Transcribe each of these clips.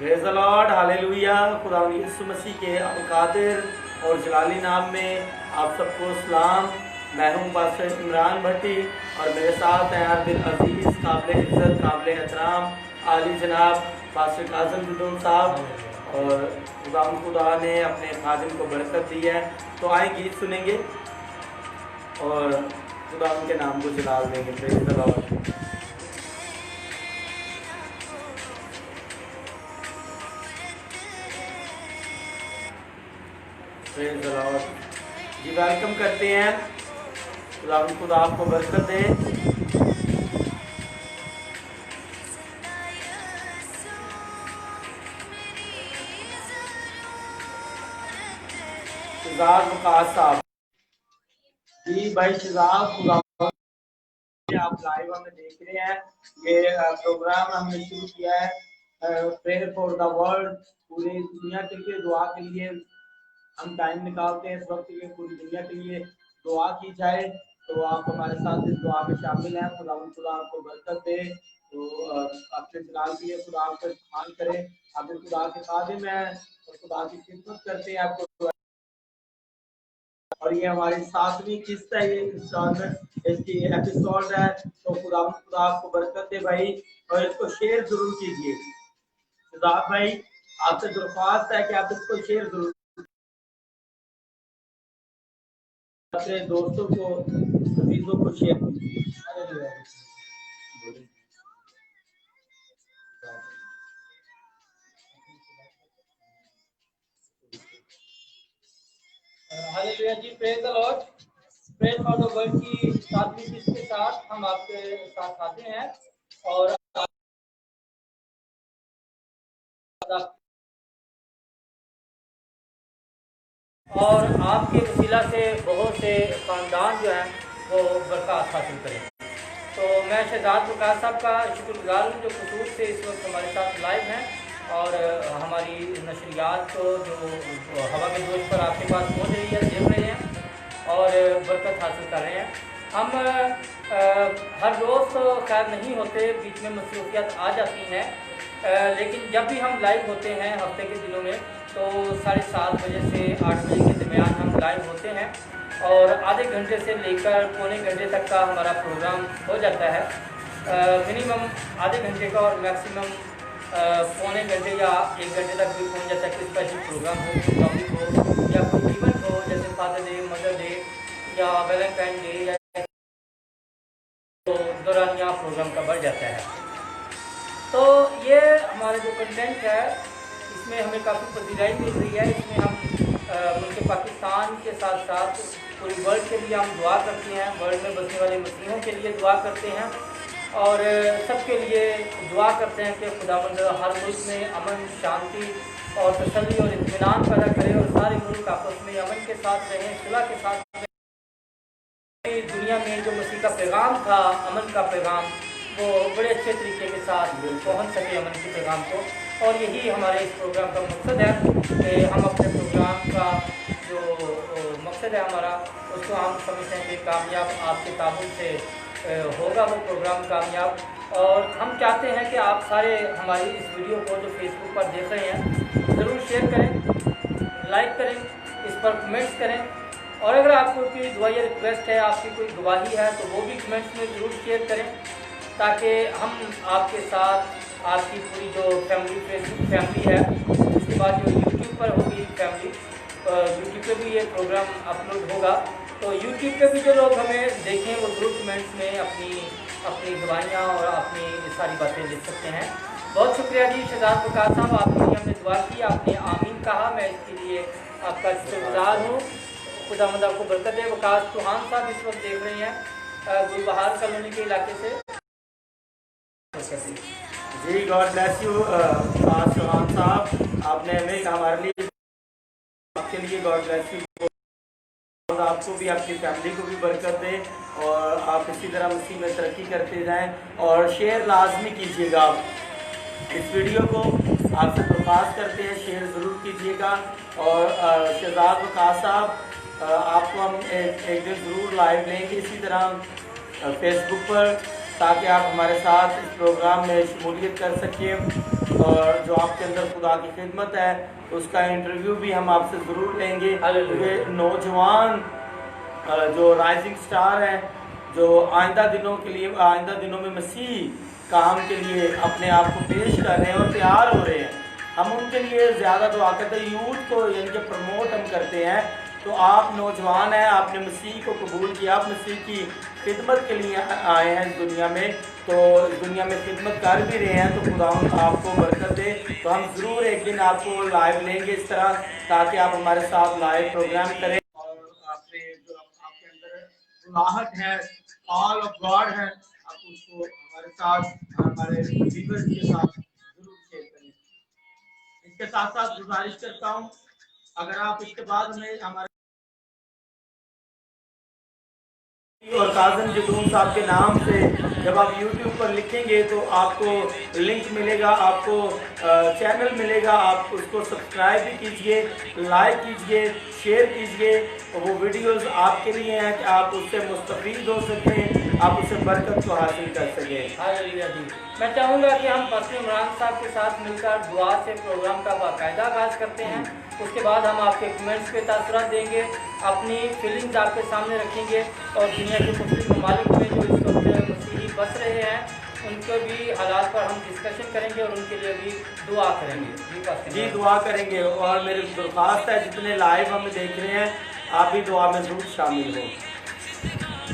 Praise the Lord, hallelujah. खुदावंद यीशु मसीह के अबुकादिर और जलाली नाम में आप सबको सलाम। मैं हूँ पास्टर इमरान भट्टी और मेरे साथ हैं दिल अजीज़, काबिल इज़्ज़त, काबिल एहतराम आली जनाब पास्टर काज़म जुदूम साहब। और खुदा ने अपने खादिम को बरकत दी है, तो आए गीत सुनेंगे और खुदा के नाम को जलाल देंगे। Praise the lord. Praise the Lord ji, welcome करते हैं। खुदा आपको बरकत दे। शहजाद वकास साहब जी, भाई शहजाद, खुदा आप लाइव हमें देख रहे हैं। ये प्रोग्राम हमने शुरू किया है प्रेयर फॉर द वर्ल्ड, पूरी दुनिया के लिए दुआ के लिए हम टाइम निकालते हैं इस वक्त के, पूरी दुनिया के लिए दुआ की जाए। तो आप हमारे साथ इस दुआ में शामिल हैं। खुदा आपको बरकत दे। तो अपने जलाल के लिए खुदा आपको इस्तेमाल करें। आप खुदा के खादिम हैं और खुदा की खिदमत करते हैं आपको। और ये हमारी 7वीं किस्त है, ये इंस्टॉलमेंट, इसकी एपिसोड है। तो खुदा आपको बरकत दे भाई, और इसको शेयर जरूर कीजिए। शहजाद भाई, आपसे दरख्वास्त है कि आप इसको शेयर जरूर अपने दोस्तों को, अजीजों को शेयर कीजिए। Hallelujah ji, praise the lord. Praise for the world की 7वीं किस्त के साथ हम आपके साथ आते हैं और आपके वसीला से बहुत से खानदान जो हैं वो बरकत हासिल करें। तो मैं शहजाद वकास साहब का शुक्रगुजार हूँ जो खसूस से इस वक्त हमारे साथ लाइव हैं और हमारी नशरियात को जो हवा के जोश पर आपके पास पहुँच रही है, देख रहे हैं और बरकत हासिल कर रहे हैं। हम हर रोज़ तो खैर नहीं होते, बीच में मसरूफियत आ जाती हैं, लेकिन जब भी हम लाइव होते हैं हफ्ते के दिनों में, तो 7:30 बजे से 8 बजे के दरमियान हम लाइव होते हैं और आधे घंटे से लेकर पौने घंटे तक का हमारा प्रोग्राम हो जाता है। मिनिमम आधे घंटे का और मैक्सिमम पौने घंटे या 1 घंटे तक भी पहुंच जाता है। कोई स्पेशल प्रोग्राम हो, टॉपिक हो या कोई इवेंट हो, जैसे फादर डे, मदर डे या वैलेंटाइन डे, या तो दौरान यहाँ प्रोग्राम का बढ़ जाता है। तो ये हमारा जो कंटेंट है इसमें हमें काफ़ी पजीराई मिल रही है। इसमें हम मुल्क पाकिस्तान के साथ साथ पूरी वर्ल्ड के लिए हम दुआ करते हैं, वर्ल्ड में बसने वाले मसीहों के लिए दुआ करते हैं और सबके लिए दुआ करते हैं कि खुदावंद हर मुल्क में अमन, शांति और तसल्ली और इत्मीनान पैदा करे और सारे मुल्क आपस में अमन के साथ रहें, सुलह के साथ रहें। दुनिया में जो मसीह का पैगाम था, अमन का पैगाम, वो बड़े अच्छे तरीके के साथ पहुंच सके अमन के पैगाम को। और यही हमारे इस प्रोग्राम का मकसद है कि हम अपने प्रोग्राम का जो मकसद है हमारा, उसको हम समझते हैं कि कामयाब आपके ताबूत से होगा वो प्रोग्राम कामयाब। और हम चाहते हैं कि आप सारे हमारी इस वीडियो को जो फेसबुक पर देख रहे हैं ज़रूर शेयर करें, लाइक करें, इस पर कमेंट्स करें और अगर आपको कोई दुआ या रिक्वेस्ट है, आपकी कोई गवाही है, तो वो भी कमेंट्स में ज़रूर शेयर करें, ताकि हम आपके साथ आपकी पूरी जो फैमिली, फेसबुक फैमिली है, उसके बाद जो यूट्यूब पर होगी फैमिली, यूट्यूब पे भी ये प्रोग्राम अपलोड होगा। तो यूट्यूब पे भी जो लोग हमें देखें वो ज़रूर कमेंट्स में अपनी गवाहियाँ और अपनी सारी बातें लिख सकते हैं। बहुत शुक्रिया जी शहजाद वकास साहब, आपके लिए हमने दुआ की, आपने आमीन कहा, मैं इसके लिए आपका शुक्रगुजार हूँ। खुदावंद आपको बरकत दे। वकास चौहान साहब इस वक्त देख रहे हैं गुलबहार कॉलोनी के इलाके से। जी, God bless you Waqas Chauhan साहब, आपने हमें हमारे लिए, आपके लिए गॉड ब्लेस यू। आपको भी, आपकी फैमिली को भी बरकत दे और आप इसी तरह मसीह में तरक्की करते जाएं। और शेयर लाजमी कीजिएगा आप इस वीडियो को, आपसे दरख्वास्त करते हैं शेयर ज़रूर कीजिएगा। और शहजाद वकास साहब, आपको हम एक दिन ज़रूर लाइव लेंगे इसी तरह फेसबुक पर, ताकि आप हमारे साथ इस प्रोग्राम में शमूलियत कर सकें और जो जो आपके अंदर खुदा की खिदमत है उसका इंटरव्यू भी हम आपसे ज़रूर लेंगे। क्योंकि नौजवान जो राइजिंग स्टार हैं, जो आइंदा दिनों में मसीह काम के लिए अपने आप को पेश कर रहे हैं और तैयार हो रहे हैं, हम उनके लिए ज़्यादा दुआ करते हैं। यूथ को यानी कि प्रमोट हम करते हैं। तो आप नौजवान हैं, आपने मसीह को कबूल किया, आप मसीह की खिदमत के लिए आए हैं इस दुनिया में, तो इस दुनिया में खिदमत कर भी रहे हैं, तो खुदा आपको बरकत दे। तो हम ज़रूर एक दिन आपको लाइव लेंगे इस तरह, ताकि आप हमारे साथ लाइव प्रोग्राम करें और आपने जो आपके अंदर गुनाहट है, ऑल ऑफ गॉड है, आप उसको हमारे साथ, हमारे व्यूअर्स के साथ जरूर शेयर करें। इसके साथ साथ गुजारिश करता हूँ, अगर आप इसके बाद में हमारे और काज़म जदून साहब के नाम से जब आप YouTube पर लिखेंगे तो आपको लिंक मिलेगा, आपको चैनल मिलेगा, आप उसको सब्सक्राइब भी कीजिए, लाइक कीजिए, शेयर कीजिए। वो वीडियोस आपके लिए हैं कि आप उससे मुस्तफ़ीद हो सकें, आप उससे बरकत को हासिल कर सकें। हालेलुया जी। मैं चाहूँगा कि हम पास्टर इमरान साहब के साथ मिलकर दुआ से प्रोग्राम का बाकायदा आगाज़ करते हैं। उसके बाद हम आपके कमेंट्स पे तासुरात देंगे, अपनी फीलिंग्स आपके सामने रखेंगे और दुनिया के मुख्तलिफ ममालिक में जो इस वक्त मसीही बस रहे हैं उनके भी हालात पर हम डिस्कशन करेंगे और उनके लिए भी दुआ करेंगे। जी दुआ करेंगे। और मेरी दरख्वास्त है, जितने लाइव हमें देख रहे हैं, आप भी दुआ में ज़रूर शामिल हो।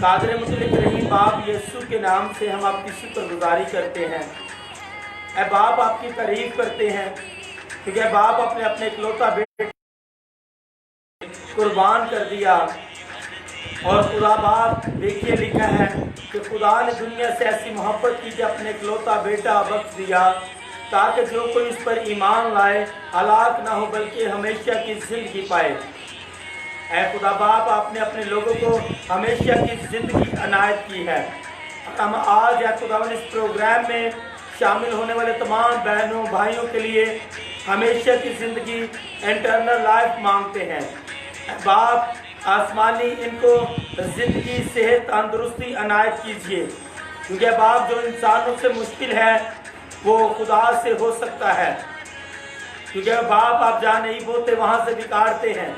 कादिर मुतलिक रहीम बाप यीशु के नाम से हम आपकी शुक्रगुजारी करते हैं। ऐ बाप आपकी तारीफ करते हैं, क्योंकि बाप अपने अपने इकलौता बेटे कुर्बान कर दिया। और खुदा बाप देखिए लिखा है कि खुदा ने दुनिया से ऐसी मोहब्बत की कि अपने इकलौता बेटा बख्श दिया, ताकि जो कोई उस पर ईमान लाए हलाक ना हो बल्कि हमेशा की जिंदगी पाए। ऐ खुदा बाप आपने अपने लोगों को हमेशा की जिंदगी अनायत की है। हम आज या खुदा इस प्रोग्राम में शामिल होने वाले तमाम बहनों भाइयों के लिए हमेशा की ज़िंदगी इंटरनल लाइफ मांगते हैं। बाप आसमानी इनको ज़िंदगी सेहत तंदुरुस्ती अनायत कीजिए, क्योंकि बाप जो इंसानों से मुश्किल है वो खुदा से हो सकता है। क्योंकि बाप आप जहाँ नहीं बोते वहाँ से भी काटते हैं,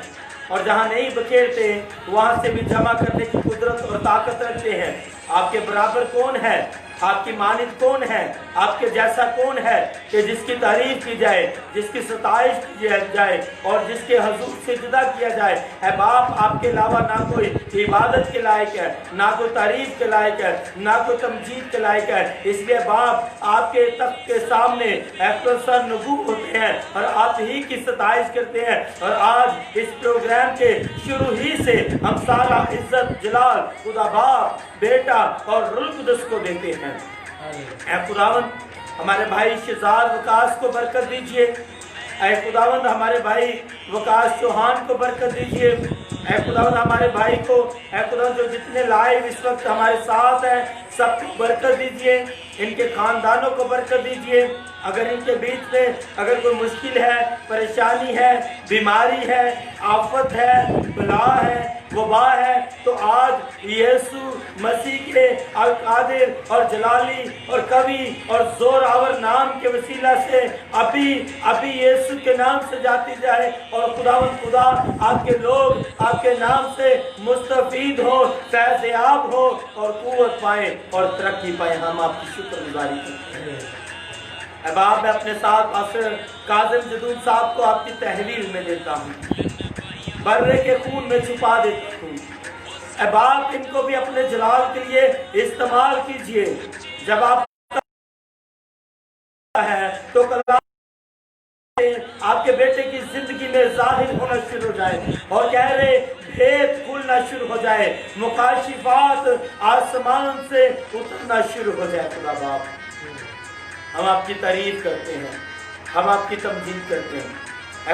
और जहाँ नहीं बखेरते वहाँ से भी जमा करने की कुदरत और ताकत रखते हैं। आपके बराबर कौन है, आपकी मानित कौन है, आपके जैसा कौन है कि जिसकी तारीफ की जाए, जिसकी सताइश की जाए और जिसके हजूर से जुदा किया जाए। है बाप आपके अलावा ना कोई इबादत के लायक है, ना कोई तारीफ के लायक है, ना कोई तमजीद के लायक है। इसलिए बाप आपके तख्त के सामने सर नगू होते हैं और आप ही की सताइश करते हैं। और आज इस प्रोग्राम के शुरू ही से हम सारा इज्जत जलाल खुदा बाप बेटा और रूह कुदस को देते हैं। ऐ खुदावंद हमारे भाई शहजाद वकास को बरकत दीजिए। ऐ खुदावंद हमारे भाई वकास चौहान को बरकत दीजिए। ऐ खुदावंद हमारे भाई को, ऐ खुदावंद जो जितने लाइव इस वक्त हमारे साथ हैं सबको बरकत दीजिए, इनके खानदानों को बरकत दीजिए। अगर इनके बीच में अगर कोई मुश्किल है, परेशानी है, बीमारी है, आफत है, बला है, वबा है, तो आज यीशु मसीह के अल कादिर और जलाली और कवि और जोरावर नाम के वसीला से अभी अभी यीशु के नाम से जाती जाए और खुदावंद खुदा आपके लोग आपके नाम से मुस्तफीद हो, फैज़याब हो और कुव्वत पाए और तरक्की पाए। हम आपकी शुक्रगुजारी करते हैं। अब आप मैं अपने साथ पास्टर काज़िम जदून साहब को आपकी तहवील में देता हूँ, बर्रे के खून में छुपा देता हूँ। अब आप इनको भी अपने जलाल के लिए इस्तेमाल कीजिए। जब आप है तो कल आपके बेटे की जिंदगी में जाहिर होना शुरू हो जाए और कह रहे भेद खुलना शुरू हो जाए, मुकाशिफात आसमान से उतरना शुरू हो जाए। खुदा बाप हम आपकी तारीफ करते हैं, हम आपकी तमजीद करते हैं।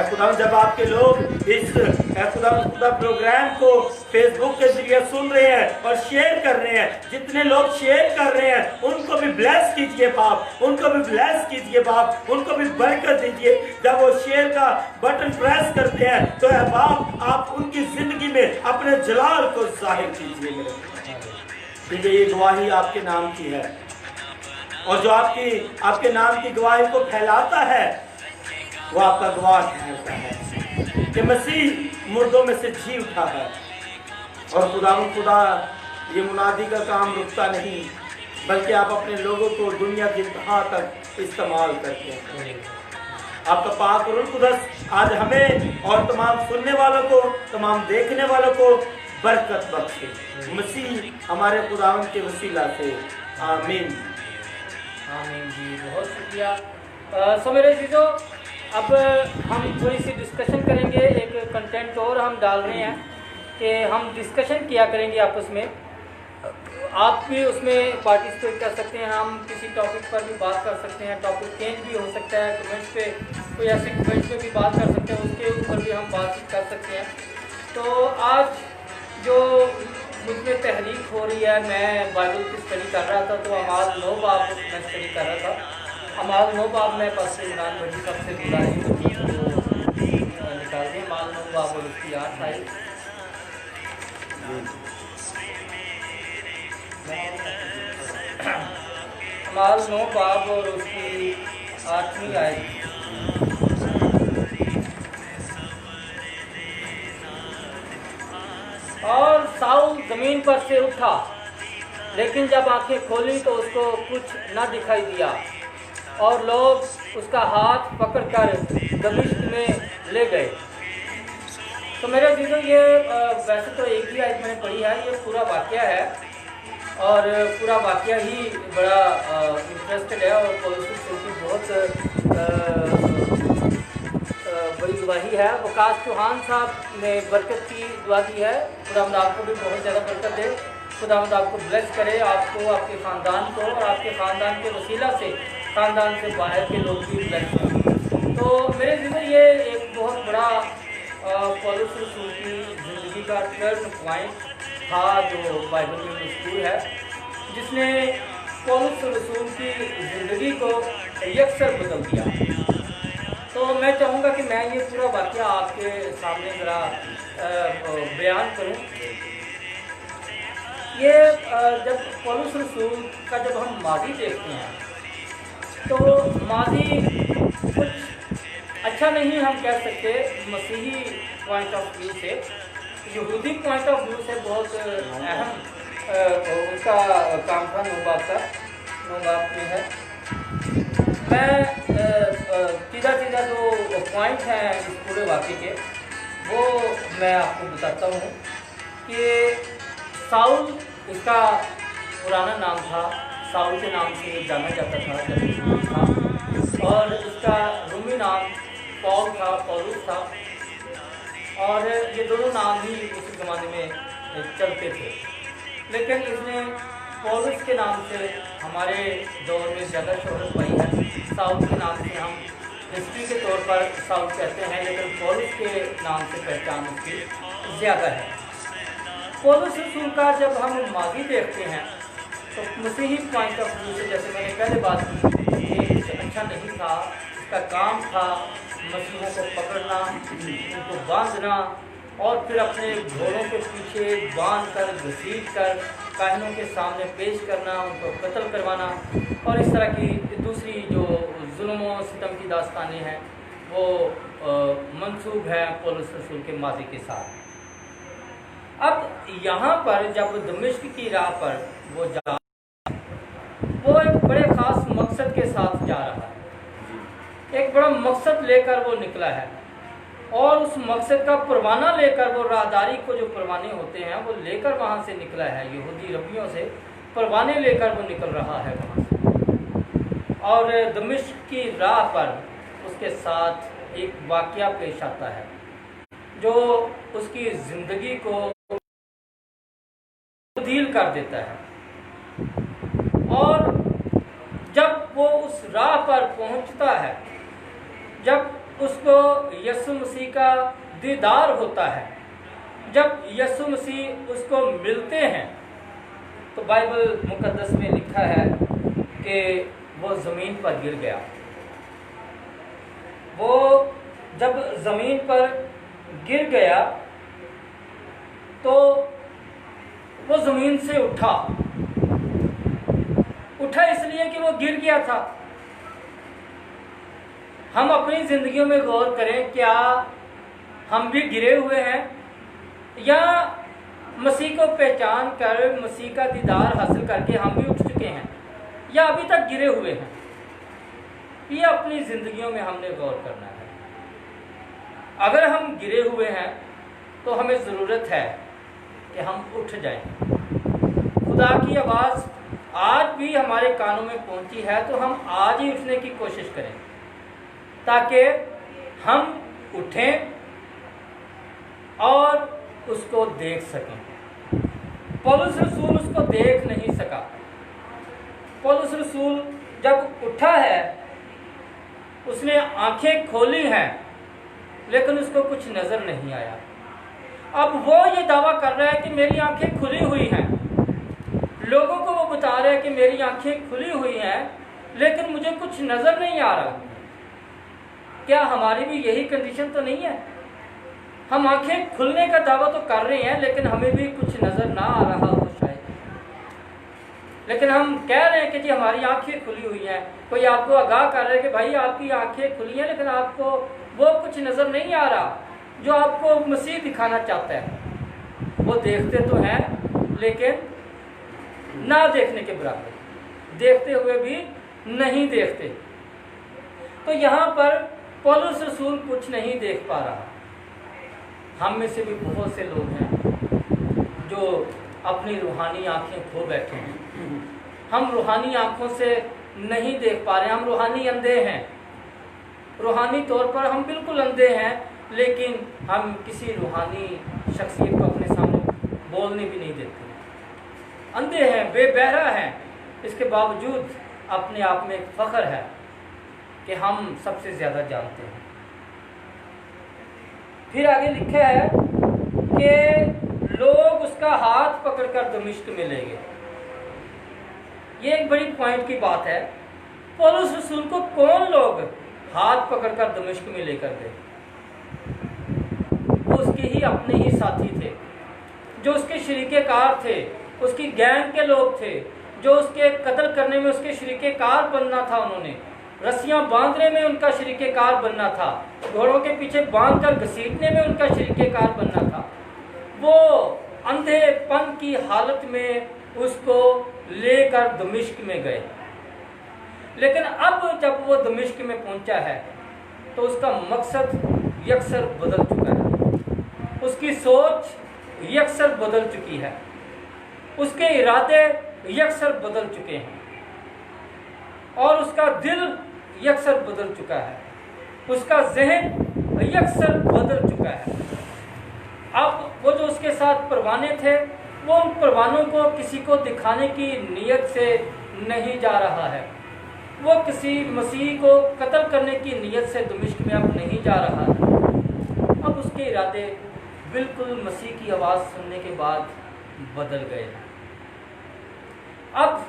खुदा जब आपके लोग इस खुदा प्रोग्राम को फेसबुक के जरिए सुन रहे हैं और शेयर कर रहे हैं, जितने लोग शेयर कर रहे हैं उनको भी ब्लेस कीजिए बाप, उनको भी ब्लेस कीजिए बाप, उनको भी बरकत दीजिए। जब वो शेयर का बटन प्रेस करते हैं तो बाप आप उनकी जिंदगी में अपने जलाल को जाहिर कीजिए मेरे, क्योंकि ये गवाही आपके नाम की है और जो आपके नाम की गवाही को फैलाता है वह आपका गवाह ठहरता है कि मसीह मुर्दों में से जी उठा है। और खुदा ये मुनादी का काम रुकता नहीं, बल्कि आप अपने लोगों को दुनिया की इंतहा तक इस्तेमाल करते हैं। आपका पाक रूह कुदस आज हमें और तमाम सुनने वालों को, तमाम देखने वालों को बरकत बख्शे, मसीह हमारे खुदावंद के वसीला से, आमीन। आमीन जी, बहुत शुक्रिया। सो मेरे चीज़ों, अब हम थोड़ी सी डिस्कशन करेंगे। एक कंटेंट और हम डाल रहे हैं कि हम डिस्कशन किया करेंगे आपस में। आप भी उसमें पार्टिसिपेट कर सकते हैं, हम किसी टॉपिक पर भी बात कर सकते हैं, टॉपिक चेंज भी हो सकता है, कमेंट्स पे कोई ऐसे कमेंट्स पे भी बात कर सकते हैं, उसके ऊपर भी हम बातचीत कर सकते हैं। तो आज जो मुझ में तहरीक हो रही है, मैं बाइबल की स्टडी कर रहा था, तो अमाल 9 बाब मैं स्टडी कर रहा था। अमाल 9 बाब में पास्टर इमरान भट्टी साहब से गुजारिश निकाल दें, अमाल 9 बाब और उसकी 8 तारीख। अमाल 9 बाब और उसकी 8वीं आयत। और साउल जमीन पर से उठा, लेकिन जब आंखें खोली तो उसको कुछ न दिखाई दिया, और लोग उसका हाथ पकड़कर दमिश्क में ले गए। तो मेरे चीज़ों, ये वैसे तो एक ही आयत मैंने पढ़ी है, ये पूरा वाक़या है और पूरा वाक़या ही बड़ा इंटरेस्टेड है और पौलुस की बहुत बड़ी गवाही है। वकास चौहान साहब ने बरकत की दुआ दी है। खुदावंद आपको भी बहुत ज़्यादा बरकत दे, खुदावंद आपको ब्लेस करे, आपको, आपके ख़ानदान को, और आपके ख़ानदान के वसीला से ख़ानदान से बाहर के लोग भी ब्लेस हों। तो मेरे ज़िम्मे ये एक बहुत बड़ा पौलुस रसूल की ज़िंदगी का टर्न पॉइंट था जो बाइबल में मज़कूर है, जिसने पौलुस रसूल की ज़िंदगी को यकसर बदल दिया। तो मैं चाहूँगा कि मैं ये पूरा वाक़या आपके सामने ज़रा बयान करूँ। ये जब पौलुस रसूल का जब हम माज़ी देखते हैं, तो माज़ी कुछ अच्छा नहीं हम कह सकते मसीही पॉइंट ऑफ व्यू से। यहूदी पॉइंट ऑफ व्यू से बहुत अहम उनका काम था। 9 बाब में है। मैं सीधा जो पॉइंट हैं इस पूरे वाक़ये के, वो मैं आपको बताता हूँ कि साउल इसका पुराना नाम था, साउल के नाम से जाना जाता था जब था, और इसका रूमी नाम पौल था, पौलुस था, और ये दोनों नाम ही उस ज़माने में चलते थे। लेकिन इसने पौलुस के नाम से हमारे दौर में ज़्यादा शोहरत पाई है। साउल के नाम से हम हिस्ट्री के तौर पर साउल कहते हैं, लेकिन पौलुस के नाम से पहचान उसकी ज़्यादा है। पौलुस रसूल का जब हम माज़ी देखते हैं तो मसीही पॉइंट ऑफ व्यू से, जैसे मैंने पहले बात की, ये कुछ अच्छा नहीं था। इसका काम था मसीहों को पकड़ना, उनको बांधना, और फिर अपने घोड़ों के पीछे बांध कर, घसीट कर काहिनों के सामने पेश करना, उनको कत्ल करवाना, और इस तरह की दूसरी जो जुल्म और सितम की दास्तानें हैं वो मंसूब है पौलुस रसूल के माज़ी के साथ। अब यहाँ पर जब दमिश्क की राह पर वो एक बड़े ख़ास मकसद के साथ जा रहा है, एक बड़ा मकसद लेकर वो निकला है, और उस मकसद का परवाना लेकर, वो राहदारी को जो परवाने होते हैं वो लेकर वहाँ से निकला है। यहूदी रबियों से परवाने लेकर वो निकल रहा है वहाँ से, और दमिश्क की राह पर उसके साथ एक वाक़या पेश आता है जो उसकी ज़िंदगी को तब्दील कर देता है। और जब वो उस राह पर पहुँचता है, जब उसको यीशु मसीह का दीदार होता है, जब यीशु मसीह उसको मिलते हैं, तो बाइबल मुकद्दस में लिखा है कि वो ज़मीन पर गिर गया। वो जब ज़मीन पर गिर गया तो वो ज़मीन से उठा इसलिए कि वो गिर गया था। हम अपनी ज़िंदगियों में गौर करें, क्या हम भी गिरे हुए हैं या मसीह को पहचान कर मसीह का दीदार हासिल करके हम भी उठ चुके हैं, या अभी तक गिरे हुए हैं? ये अपनी ज़िंदगियों में हमने गौर करना है। अगर हम गिरे हुए हैं तो हमें ज़रूरत है कि हम उठ जाएं। खुदा की आवाज़ आज भी हमारे कानों में पहुंची है तो हम आज ही उठने की कोशिश करें, ताकि हम उठें और उसको देख सकें। पौलुस रसूल उसको देख नहीं सका। पौलुस रसूल जब उठा है, उसने आंखें खोली हैं, लेकिन उसको कुछ नज़र नहीं आया। अब वो ये दावा कर रहा है कि मेरी आंखें खुली हुई हैं, लोगों को वो बता रहा है कि मेरी आंखें खुली हुई हैं, लेकिन मुझे कुछ नज़र नहीं आ रहा। क्या हमारी भी यही कंडीशन तो नहीं है? हम आंखें खुलने का दावा तो कर रहे हैं, लेकिन हमें भी कुछ नज़र ना आ रहा हो शायद। लेकिन हम कह रहे हैं कि जी हमारी आंखें खुली हुई हैं। कोई आपको आगाह कर रहा है कि भाई आपकी आंखें खुली हैं, लेकिन आपको वो कुछ नज़र नहीं आ रहा जो आपको मसीह दिखाना चाहता है। वो देखते तो हैं, लेकिन ना देखने के बराबर, देखते हुए भी नहीं देखते। तो यहाँ पर पौलुस रसूल कुछ नहीं देख पा रहा। हम में से भी बहुत से लोग हैं जो अपनी रूहानी आंखें खो बैठे हैं। हम रूहानी आंखों से नहीं देख पा रहे, हम रूहानी अंधे हैं। रूहानी तौर पर हम बिल्कुल अंधे हैं, लेकिन हम किसी रूहानी शख्सियत को अपने सामने बोलने भी नहीं देते। अंधे हैं, बेबहरा हैं, इसके बावजूद अपने आप में एक फ़ख्र है कि हम सबसे ज़्यादा जानते हैं। फिर आगे लिखा है कि लोग उसका हाथ पकड़कर दमिश्क में ले गए। ये एक बड़ी पॉइंट की बात है। पौलुस रसूल को कौन लोग हाथ पकड़कर दमिश्क में लेकर गए? वो उसके ही अपने ही साथी थे, जो उसके शरीके-कार थे, उसकी गैंग के लोग थे, जो उसके कत्ल करने में उसके शरीके-कार बनना था। उन्होंने रस्सियां बांधने में उनका शरीके-कार बनना था, घोड़ों के पीछे बांधकर घसीटने में उनका शरीके-कार बनना था। वो अंधेपन की हालत में उसको लेकर दमिश्क में गए। लेकिन अब जब वो दमिश्क में पहुंचा है तो उसका मकसद यकसर बदल चुका है, उसकी सोच यकसर बदल चुकी है, उसके इरादे यकसर बदल चुके हैं और उसका दिल यकसर बदल चुका है, उसका जहन यकसर बदल चुका है। अब वो जो उसके साथ परवाने थे, वो उन परवानों को किसी को दिखाने की नीयत से नहीं जा रहा है। वो किसी मसीह को कत्ल करने की नीयत से दमिश्क में अब नहीं जा रहा है। अब उसके इरादे बिल्कुल मसीह की आवाज़ सुनने के बाद बदल गए। अब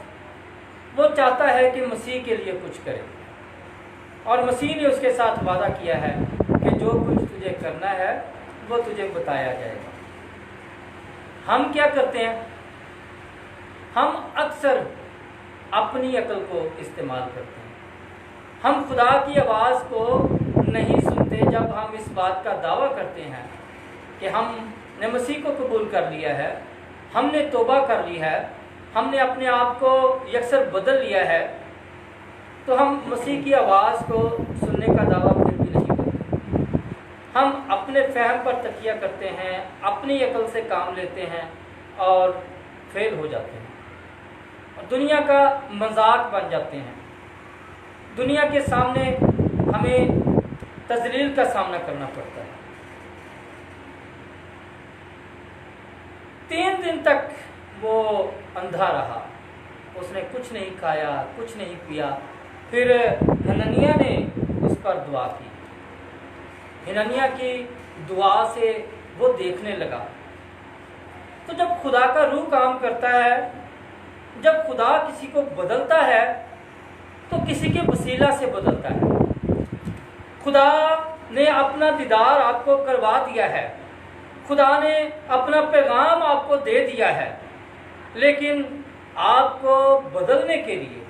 वो चाहता है कि मसीह के लिए कुछ करे, और मसीह ने उसके साथ वादा किया है कि जो कुछ तुझे करना है वो तुझे बताया जाएगा। हम क्या करते हैं? हम अक्सर अपनी अक्ल को इस्तेमाल करते हैं। हम खुदा की आवाज़ को नहीं सुनते जब हम इस बात का दावा करते हैं कि हमने मसीह को कबूल कर लिया है, हमने तौबा कर ली है, हमने अपने आप को यकसर बदल लिया है, तो हम मसीह की आवाज़ को सुनने का दावा फिर भी नहीं करते। हम अपने फहम पर तकिया करते हैं, अपनी अकल से काम लेते हैं और फेल हो जाते हैं और दुनिया का मजाक बन जाते हैं। दुनिया के सामने हमें तजलील का सामना करना पड़ता है। 3 दिन तक वो अंधा रहा, उसने कुछ नहीं खाया, कुछ नहीं पिया। फिर हननिया ने उस पर दुआ की। हननिया की दुआ से वो देखने लगा। तो जब खुदा का रूह काम करता है, जब खुदा किसी को बदलता है, तो किसी के वसीला से बदलता है। खुदा ने अपना दीदार आपको करवा दिया है, खुदा ने अपना पैगाम आपको दे दिया है, लेकिन आपको बदलने के लिए,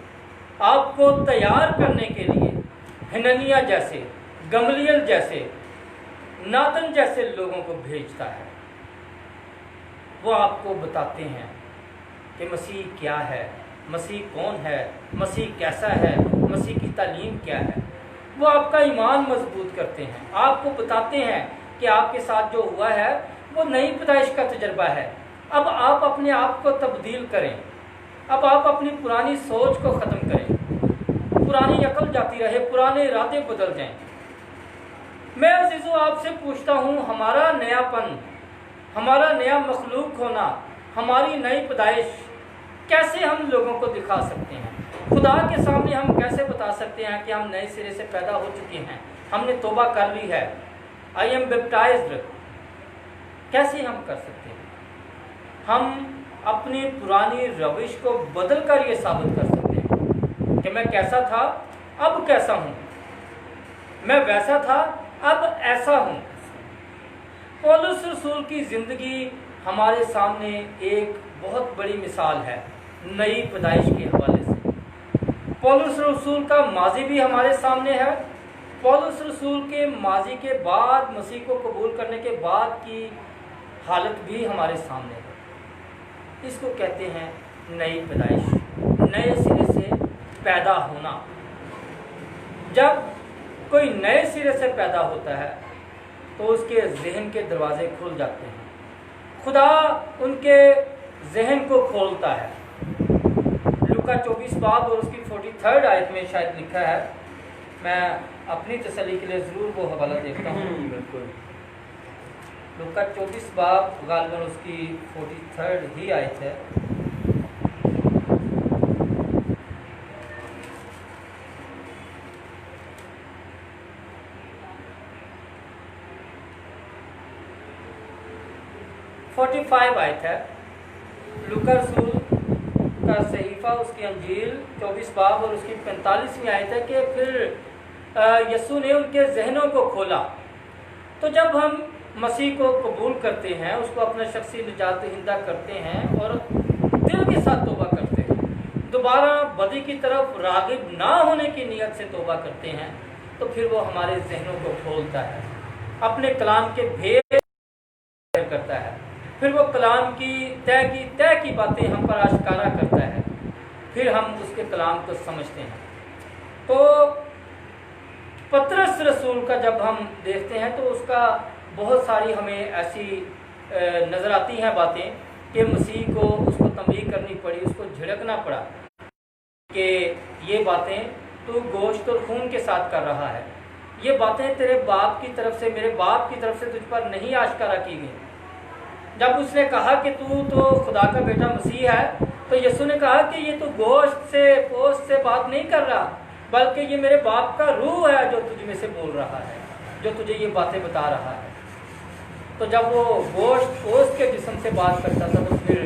आपको तैयार करने के लिए हननिया जैसे, गमलियल जैसे, नातन जैसे लोगों को भेजता है। वो आपको बताते हैं कि मसीह क्या है, मसीह कौन है, मसीह कैसा है, मसीह की तालीम क्या है। वो आपका ईमान मजबूत करते हैं, आपको बताते हैं कि आपके साथ जो हुआ है वो नई पैदाइश का तजर्बा है। अब आप अपने आप को तब्दील करें, अब आप अपनी पुरानी सोच को ख़त्म करें, पुरानी अकल जाती रहे, पुराने इरादे बदल जाएं। मैं अजीज़ों आपसे पूछता हूँ, हमारा नयापन, हमारा नया मखलूक होना, हमारी नई पैदाइश कैसे हम लोगों को दिखा सकते हैं? खुदा के सामने हम कैसे बता सकते हैं कि हम नए सिरे से पैदा हो चुके हैं, हमने तौबा कर ली है, आई एम बैप्टाइज्ड? कैसे हम कर सकते हैं? हम अपनी पुरानी रविश को बदल कर ये साबित कर सकते हैं कि मैं कैसा था अब कैसा हूँ, मैं वैसा था अब ऐसा हूँ। पौलुस रसूल की ज़िंदगी हमारे सामने एक बहुत बड़ी मिसाल है नई पैदाइश के हवाले से। पौलुस रसूल का माजी भी हमारे सामने है। पौलुस रसूल के माजी के बाद, मसीह को कबूल करने के बाद की हालत भी हमारे सामने है। इसको कहते हैं नई पैदाइश, नए सिरे से पैदा होना। जब कोई नए सिरे से पैदा होता है तो उसके जहन के दरवाजे खुल जाते हैं, खुदा उनके जहन को खोलता है। लूका 24 बाब और उसकी 43 आयत में शायद लिखा है, मैं अपनी तसल्ली के लिए ज़रूर वो हवाला देखता हूँ। बिल्कुल। लूका 24 बाब गालिबन उसकी 43 ही आयत है। आयत है। लूका रसूल का सहीफ़ा, उसकी अंजील 24 बाब और उसकी 45वीं आयत है कि फिर यीशु ने उनके जहनों को खोला। तो जब हम मसीह को कबूल करते हैं, उसको अपना शख्सी निजात दहिंदा करते हैं और दिल के साथ तौबा करते हैं, दोबारा बदी की तरफ रागिब ना होने की नीयत से तौबा करते हैं, तो फिर वो हमारे जहनों को खोलता है, अपने कलाम के भेद करता है। फिर वो कलाम की तय की बातें हम पर आश्कारा करता है, फिर हम उसके कलाम को समझते हैं। तो पतरस रसूल का जब हम देखते हैं तो उसका बहुत सारी हमें ऐसी नज़र आती हैं बातें कि मसीह को उसको तंबीह करनी पड़ी, उसको झिड़कना पड़ा कि ये बातें तू गोश्त और खून के साथ कर रहा है, ये बातें तेरे बाप की तरफ से, मेरे बाप की तरफ से तुझ पर नहीं आश्कारा की गई। जब उसने कहा कि तू तो खुदा का बेटा मसीह है, तो यीशु ने कहा कि ये तो गोश्त से पोस्ट से बात नहीं कर रहा, बल्कि ये मेरे बाप का रूह है जो तुझ में से बोल रहा है, जो तुझे ये बातें बता रहा है। तो जब वो गोश्त पोस्ट के जिस्म से बात करता था तो फिर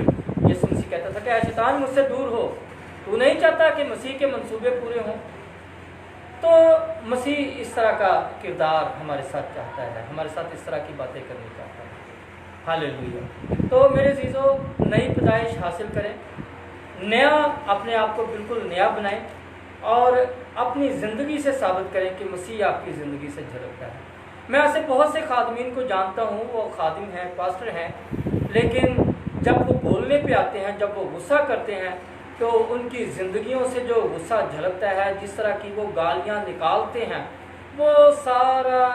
यीशु मसीह कहता था कि ऐ शैतान मुझसे दूर हो, तू नहीं चाहता कि मसीह के मंसूबे पूरे हों। तो मसीह इस तरह का किरदार हमारे साथ चाहता है, हमारे साथ इस तरह की बातें करनी चाहता है। हालेलुया। तो मेरे चीज़ों, नई पैदाइश हासिल करें, नया, अपने आप को बिल्कुल नया बनाएं और अपनी ज़िंदगी से साबित करें कि मसीह आपकी ज़िंदगी से झलकता है। मैं ऐसे बहुत से खादमीन को जानता हूँ, वो खादिम हैं, पास्टर हैं, लेकिन जब वो बोलने पे आते हैं, जब वो गुस्सा करते हैं, तो उनकी ज़िंदगियों से जो गुस्सा झलकता है, जिस तरह की वो गालियाँ निकालते हैं, वो सारा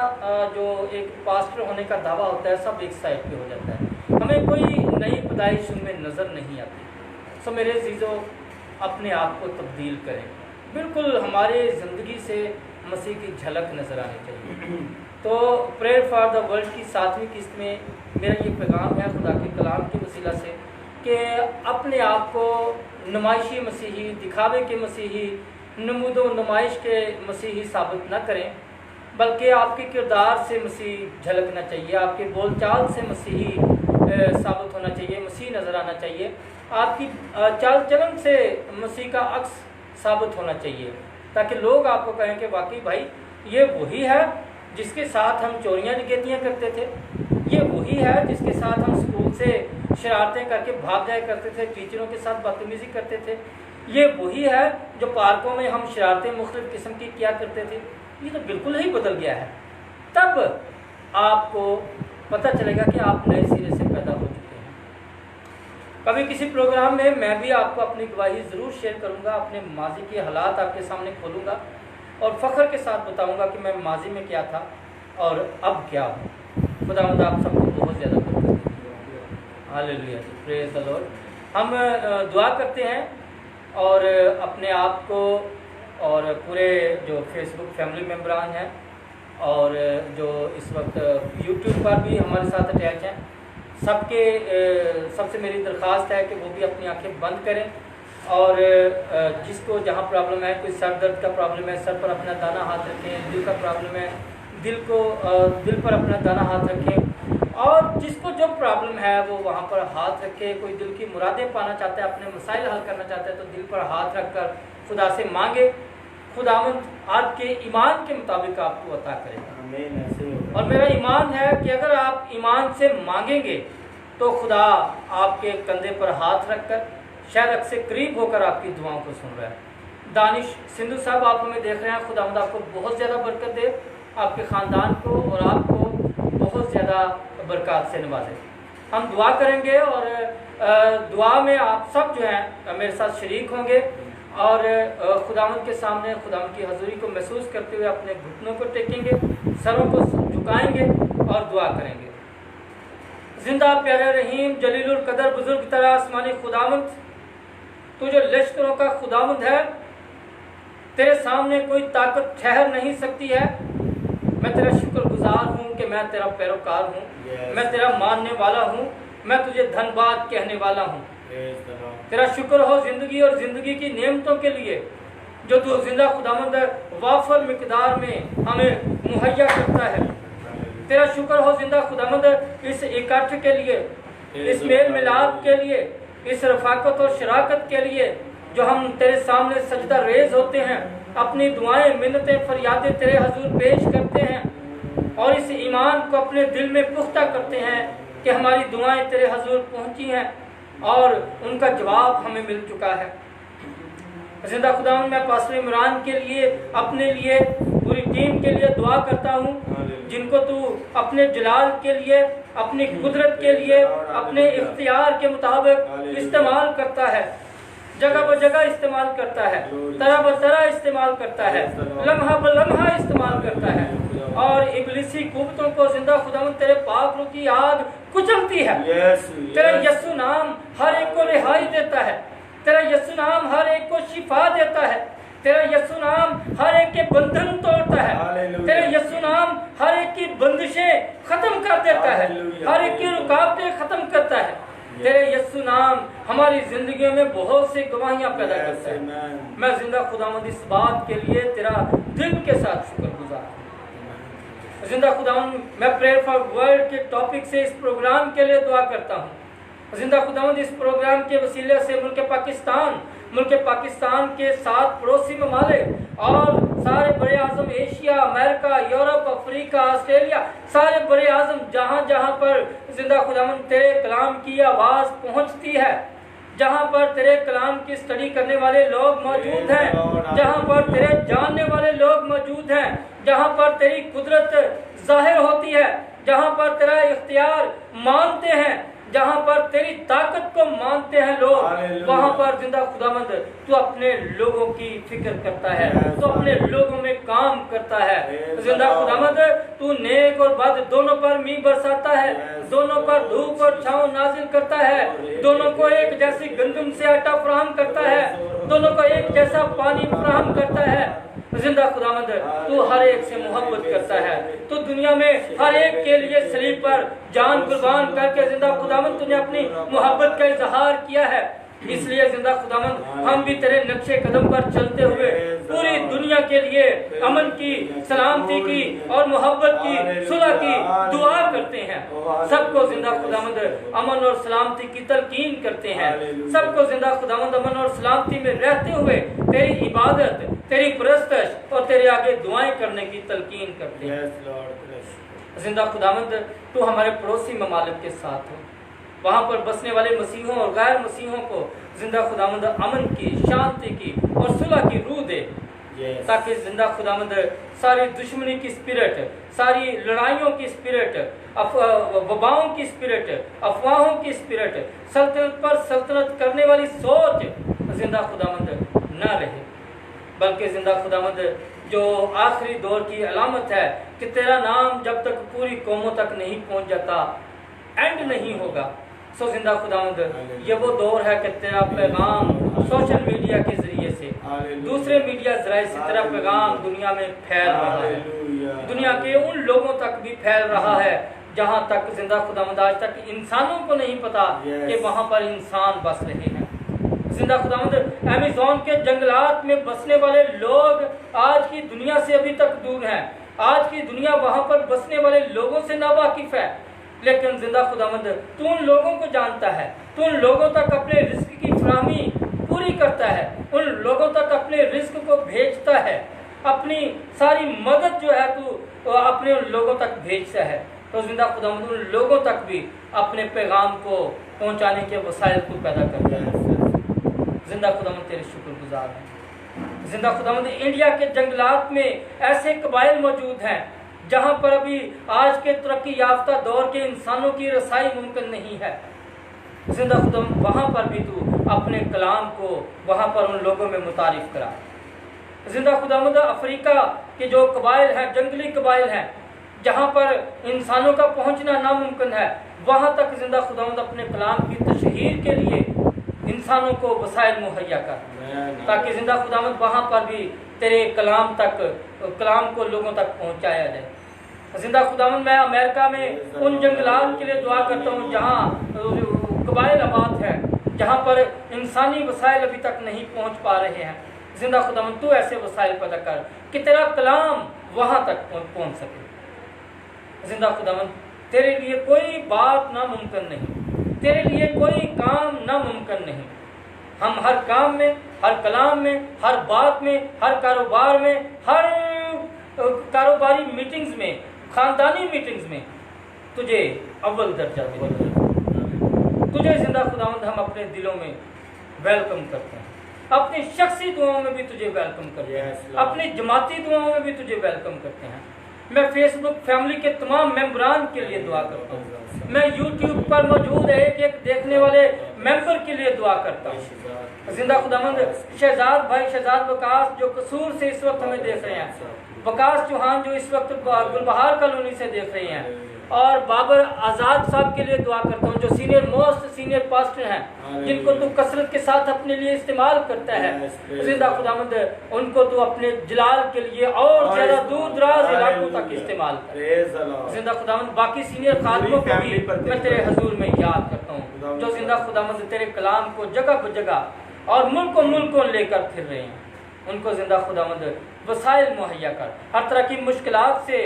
जो एक पास्टर होने का दावा होता है सब एक साइड पे हो जाता है। हमें कोई नई पैदाइश उनमें नज़र नहीं आती। सो मेरे अज़ीज़ों, अपने आप को तब्दील करें, बिल्कुल हमारे ज़िंदगी से मसीह की झलक नज़र आनी चाहिए। तो प्रेयर फॉर द वर्ल्ड की 7वीं किस्त में मेरा ये पैगाम है खुदा के कलाम के वसीला से कि अपने आप को नुमाइशी मसीही, दिखावे के मसीही, नमूदो नुमाइश के मसीही साबित न करें, बल्कि आपके किरदार से मसीह झलकना चाहिए, आपके बोलचाल से मसीही साबित होना चाहिए, मसीह नज़र आना चाहिए, आपकी चाल चलन से मसीह का अक्स साबित होना चाहिए, ताकि लोग आपको कहें कि वाकई भाई ये वही है जिसके साथ हम चोरियां डकैतियां करते थे, ये वही है जिसके साथ हम स्कूल से शरारतें करके भाग जाया करते थे, टीचरों के साथ बदतमीजी करते थे, ये वही है जो पार्कों में हम शरारतें मुख्तलिफ किस्म की किया करते थे, ये तो बिल्कुल ही बदल गया है, तब आपको पता चलेगा कि आप नए सिरे से पैदा हो चुके हैं। कभी किसी प्रोग्राम में मैं भी आपको अपनी गवाही ज़रूर शेयर करूंगा, अपने माजी के हालात आपके सामने खोलूंगा और फ़ख्र के साथ बताऊंगा कि मैं माजी में क्या था और अब क्या हूँ। खुदावंद आप सबको बहुत ज़्यादा बरकत दे। Hallelujah, praise the Lord. हम दुआ करते हैं और अपने आप को और पूरे जो फेसबुक फैमिली मेम्बरान हैं और जो इस वक्त यूट्यूब पर भी हमारे साथ अटैच हैं, सबके सबसे मेरी दरख्वास्त है कि वो भी अपनी आंखें बंद करें और जिसको जहाँ प्रॉब्लम है, कोई सर दर्द का प्रॉब्लम है, सर पर अपना दाना हाथ रखें, दिल का प्रॉब्लम है, दिल पर अपना दाना हाथ रखें और जिसको जो प्रॉब्लम है वो वहाँ पर हाथ रखे। कोई दिल की मुरादें पाना चाहता है, अपने मसाइल हल करना चाहता है तो दिल पर हाथ रख कर खुदा से मांगे। खुदावंद आपके ईमान के मुताबिक आपको अता करेगा। और मेरा ईमान है कि अगर आप ईमान से मांगेंगे तो खुदा आपके कंधे पर हाथ रखकर शायद से करीब होकर आपकी दुआओं को सुन रहा है। दानिश सिंधु साहब आप हमें देख रहे हैं, खुदावंद आपको बहुत ज़्यादा बरकत दे, आपके ख़ानदान को और आपको बहुत ज़्यादा बरकत से नवाजे। हम दुआ करेंगे और दुआ में आप सब जो हैं मेरे साथ शरीक होंगे और खुदावंद के सामने खुदावंद की हजूरी को महसूस करते हुए अपने घुटनों को टेकेंगे, सरों को झुकाएंगे और दुआ करेंगे। जिंदा प्यारे रहीम जलीलुल कदर बुजुर्ग तरह आसमानी खुदावंद, तू जो लश्करों का खुदावंद है, तेरे सामने कोई ताकत ठहर नहीं सकती है। मैं तेरा शुक्रगुजार हूँ कि मैं तेरा पैरोकार हूँ, मैं तेरा मानने वाला हूँ, मैं तुझे धन्यवाद कहने वाला हूँ। तेरा शुक्र हो जिंदगी और जिंदगी की नेमतों के लिए जो तू जिंदा खुदावंद वाफर मिकदार में हमें मुहैया करता है। तेरा शुक्र हो जिंदा खुदावंद इस इकट्ठ के लिए, इस मेल मिलाप के लिए, इस रफाकत और शराकत के लिए जो हम तेरे सामने सजदा रेज होते हैं, अपनी दुआएं मिन्नतें फरियादें तेरे हजूर पेश करते हैं और इस ईमान को अपने दिल में पुख्ता करते हैं कि हमारी दुआएं तेरे हजूर पहुंची हैं और उनका जवाब हमें मिल चुका है। जिंदा खुदावंद मैं पास्टर इमरान के लिए, अपने लिए, पूरी टीम के लिए दुआ करता हूँ जिनको तू अपने जलाल के लिए, अपनी कुदरत के लिए, अपने इख्तियार के मुताबिक इस्तेमाल करता है, जगह ब जगह इस्तेमाल करता है, तरह ब तरह इस्तेमाल करता है, लम्हा ब लम्हा इस्तेमाल करता है और इब्लिसी कुव्वतों को जिंदा खुदावंद तेरे पाक रूह की आग कुचलती है। तेरा यस्सु नाम हर एक को रिहाई देता है, तेरा यस्सु नाम हर एक को शिफा देता है, तेरा यस्सु नाम हर एक के बंधन तोड़ता है, तेरा यस्सु नाम हर एक की बंदिशें खत्म कर देता है, हर एक की रुकावटें खत्म करता है। तेरे यस्सु नाम हमारी जिंदगियों में बहुत सी गवाहियां पैदा करता है। मैं जिंदा खुदावंद इस बात के लिए तेरा दिल के साथ शुक्रगुजार हूँ। जिंदा खुदावंद मैं प्रेयर फॉर वर्ल्ड के टॉपिक से इस प्रोग्राम के लिए दुआ करता हूँ। जिंदा खुदावंद इस प्रोग्राम के वसीले से मुल्क पाकिस्तान के 7 पड़ोसी ममालिक और सारे बड़े आजम Asia, America, Europe, Africa, Australia, सारे बड़े आजम जहाँ जहाँ पर जिंदा खुदावंद तेरे कलाम की आवाज़ पहुँचती है, जहाँ पर तेरे कलाम की स्टडी करने वाले लोग मौजूद हैं, जहाँ पर तेरे जानने वाले लोग मौजूद हैं, जहाँ पर तेरी कुदरत जाहिर होती है, जहाँ पर तेरा इख्तियार मानते हैं, जहाँ पर तेरी ताकत को मानते हैं लोग, वहाँ पर जिंदा खुदावंद तू अपने लोगों की फिक्र करता है, तू अपने लोगों में काम करता है। जिंदा खुदावंद तू नेक और बद दोनों पर मींह बरसाता है, दोनों पर धूप और छांव नाजिल करता है, दोनों को एक जैसी गंदम से आटा फराहम करता है, दोनों को एक जैसा पानी फराहम करता है। जिंदा खुदावंद तू हर एक से मोहब्बत करता है, तो दुनिया में हर एक के लिए सलीब पर जान कुर्बान करके जिंदा खुदावंद तूने अपनी मोहब्बत का इजहार किया है। इसलिए जिंदा खुदावंद हम भी तेरे नक्शे कदम पर चलते हुए पूरी दुनिया के लिए अमन की, सलामती की और मोहब्बत की, सुलह की दुआ करते हैं। सबको जिंदा खुदावंद अमन और सलामती की तलकीन करते हैं, सबको जिंदा खुदावंद अमन और सलामती में रहते हुए तेरी इबादत, तेरी परस्तश और तेरे आगे दुआएं करने की तलकीन करते हैं। जिंदा खुदावंद तू हमारे पड़ोसी ममालिक के साथ हो, वहाँ पर बसने वाले मसीहों और गैर मसीहों को जिंदा खुदावंद अमन की, शांति की और सुलह की रूह दे। Yes. ताकि जिंदा खुदावंद सारी दुश्मनी की स्पिरिट, सारी लड़ाइयों की स्पिरिट, वबाओं की स्पिरिट, अफवाहों की स्पिरिट, सल्तनत पर सल्तनत करने वाली सोच जिंदा खुदावंद न रहे, बल्कि जिंदा खुदावंद जो आखिरी दौर की अलामत है कि तेरा नाम जब तक पूरी कौमों तक नहीं पहुंच जाता, एंड नहीं होगा। सो जिंदा खुदावंद ये वो दौर है कि तेरा पैगाम सोशल मीडिया के जरिए से, दूसरे मीडिया जराए से तेरा पैगाम दुनिया में फैल रहा है, दुनिया के उन लोगों तक भी फैल रहा है जहां तक जिंदा खुदावंद आज तक इंसानों को नहीं पता कि वहां पर इंसान बस रहे हैं। जिंदा खुदावंद अमेज़न के जंगलात में बसने वाले लोग आज की दुनिया से अभी तक दूर हैं, आज की दुनिया वहां पर बसने वाले लोगों से नावाकिफ है, लेकिन जिंदा खुदावंद तू उन लोगों को जानता है, तू उन लोगों तक अपने रिस्क की फराहमी पूरी करता है, उन लोगों तक अपने रिस्क को भेजता है, अपनी सारी मदद जो है तू अपने उन लोगों तक भेजता है। तो जिंदा खुदावंद उन लोगों तक भी अपने पैगाम को पहुंचाने के वसाइल तू पैदा करता है। जिंदा खुदावंद तेरे शुक्रगुजार हैं। जिंदा खुदावंद इंडिया के जंगलात में ऐसे कबाइल मौजूद हैं जहां पर अभी आज के तरक्की याफ्ता दौर के इंसानों की रसाई मुमकिन नहीं है। जिंदा खुदावंद वहां पर भी तू अपने कलाम को वहां पर उन लोगों में मुतारिफ करा। जिंदा खुदावंद अफ्रीका के जो कबाइल हैं, जंगली कबाइल हैं, जहां पर इंसानों का पहुंचना नामुमकिन है, वहां तक जिंदा खुदावंद अपने कलाम की तशहीर के लिए इंसानों को वसाइल मुहैया कर, ताकि जिंदा खुदावंद वहां पर भी तेरे कलाम को लोगों तक पहुंचाया जाए। जिंदा खुदावंद मैं अमेरिका में उन जंगलात के लिए दुआ करता हूँ जहाँ कबाइल आबाद है, जहाँ पर इंसानी वसाइल अभी तक नहीं पहुँच पा रहे हैं। जिंदा खुदावंद तू ऐसे वसाइल पैदा कर कि तेरा कलाम वहाँ तक पहुँच सके। जिंदा खुदावंद तेरे लिए कोई बात नामुमकिन नहीं, तेरे लिए कोई काम नामुमकिन नहीं। हम हर काम में, हर कलाम में, हर बात में, हर कारोबार में, हर कारोबारी मीटिंग्स में, खानदानी मीटिंग्स में तुझे अव्वल दर्जा देते, तुझे जिंदा खुदावंद हम अपने दिलों में वेलकम करते हैं, अपनी शख्सी दुआओं में भी तुझे वेलकम करते हैं, अपनी जमाती दुआओं में भी तुझे वेलकम करते हैं। मैं फेसबुक फैमिली के तमाम मेंबरान के लिए दुआ करता हूँ, मैं यूट्यूब पर मौजूद एक एक देखने वाले मेंबर के लिए दुआ करता हूँ। जिंदा खुदावंद शहजाद भाई, शहजाद वकास जो कसूर से इस वक्त हमें देख रहे हैं, वकास चौहान जो इस वक्त गुलबहार कॉलोनी से देख रहे हैं, और बाबर आज़ाद साहब के लिए दुआ करता हूँ जो सीनियर पास्टर हैं, जिनको तू कसरत के साथ अपने लिए इस्तेमाल करता है। जिंदा खुदावंद उनको तू अपने जलाल के लिए और ज़्यादा दूर दराज इलाकों तक इस्तेमाल कर। जिंदा खुदावंद बाकी सीनियर खादमों को भी मैं तेरे हजूर में याद करता हूँ जो जिंदा खुदावंद तेरे कलाम को जगह ब जगह और मुल्कों लेकर फिर रहे हैं। उनको जिंदा खुदावंद वसाइल मुहैया कर, हर तरह की मुश्किलात से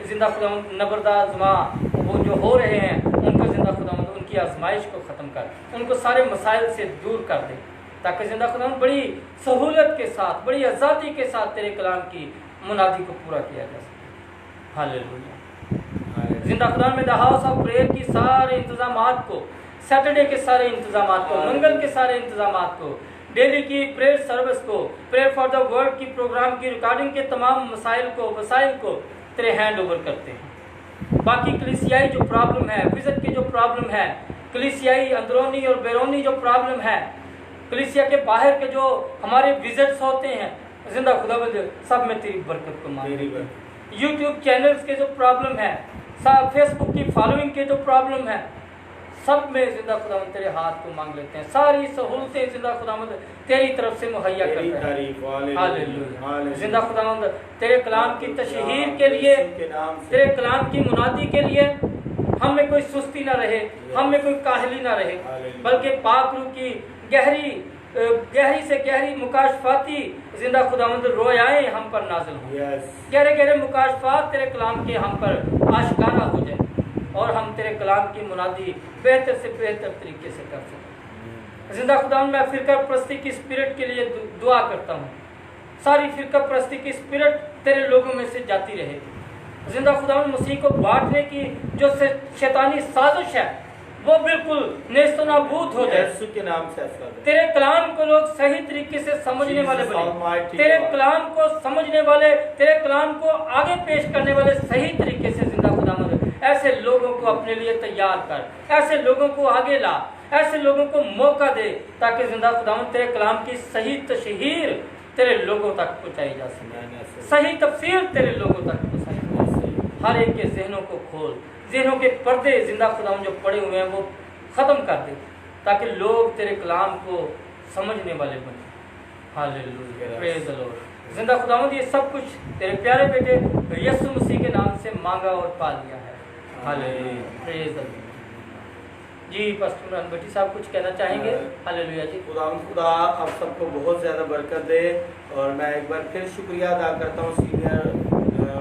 जिंदा खुदावंद नबरदाज़मा वो जो हो रहे हैं उनको जिंदा खुदावंद उनकी आजमाइश को ख़त्म कर, उनको सारे मसाइल से दूर कर दे, ताकि जिंदा खुदावंद बड़ी सहूलत के साथ, बड़ी आज़ादी के साथ तेरे कलाम की मुनादी को पूरा किया जा सके। हालेलुया। जिंदा खुदावंद में द हाउस ऑफ प्रेयर की सारे इंतजामात को, सैटरडे के सारे इंतजामात को, मंगल के सारे इंतजामात को, डेली की प्रेयर सर्विस को, प्रेयर फॉर द वर्ल्ड की प्रोग्राम की रिकॉर्डिंग के तमाम वसाइल को तेरे हैंड ओवर करते हैं। बाकी कलीसियाई जो प्रॉब्लम है, विजन की जो प्रॉब्लम है, कलीसियाई अंदरूनी और बैरूनी जो प्रॉब्लम है, कलीसिया के बाहर के जो हमारे विजिट्स होते हैं, जिंदा खुदावंद सब में तेरी बरकत को मांगते। यूट्यूब चैनल्स के जो प्रॉब्लम है, फेसबुक की फॉलोइंग के जो प्रॉब्लम है, सब में जिंदा खुदावंद तेरे हाथ को मांग लेते हैं। सारी सहूलतें जिंदा खुदावंद तेरी तरफ से मुहैया करता है। हालेलुया। जिंदा खुदावंद तेरे कलाम की तशहीर के लिए, तेरे कलाम की मुनादी के लिए हम में कोई सुस्ती ना रहे, हम में कोई काहली ना रहे, बल्कि पाक रूह की गहरी से गहरी मुकाशफाती जिंदा खुदावंद रोयाएं हम पर नाज़िल हो, गहरे गहरे मुकाशफात तेरे कलाम के हम पर आशकारा हो जाए और हम तेरे कलाम की मुनादी बेहतर से बेहतर तरीके से कर सकें। जिंदा खुदावंद मैं फिरका परस्ती की स्पिरिट के लिए दुआ करता हूँ, सारी फिरका परस्ती की स्पिरिट तेरे लोगों में से जाती रहे। जिंदा खुदावंद मसीह को बांटने की जो शैतानी साजिश है वो बिल्कुल नेस्तो नाबूद हो जाए। यीशु के नाम से ऐसा हो जाए। तेरे कलाम को लोग सही तरीके से समझने वाले Jesus बने, Almighty तेरे God. कलाम को समझने वाले, तेरे कलाम को आगे पेश करने वाले सही तरीके से जिंदा खुदावंद ऐसे लोगों को अपने लिए तैयार कर, ऐसे लोगों को आगे ला, ऐसे लोगों को मौका दे ताकि जिंदा खुदावंद तेरे कलाम की सही तशहीर तेरे लोगों तक पहुंचाई जा सके, सही तफसीर तेरे लोगों तक पहुंचाई जा सके। हर एक के जहनों को खोल, जहनों के पर्दे जिंदा खुदावंद जो पड़े हुए हैं वो ख़त्म कर दे ताकि लोग तेरे कलाम को समझने वाले बने। Hallelujah, praise the Lord. जिंदा खुदावंद ये सब कुछ तेरे प्यारे बेटे यीशु मसीह के नाम से मांगा और पा लिया है। Hallelujah, praise the Lord. जी पास्टर भट्टी साहब कुछ कहना चाहेंगे? हालेलुया जी। खुदा आप सबको बहुत ज़्यादा बरकत दे। और मैं एक बार फिर शुक्रिया अदा करता हूँ सीनियर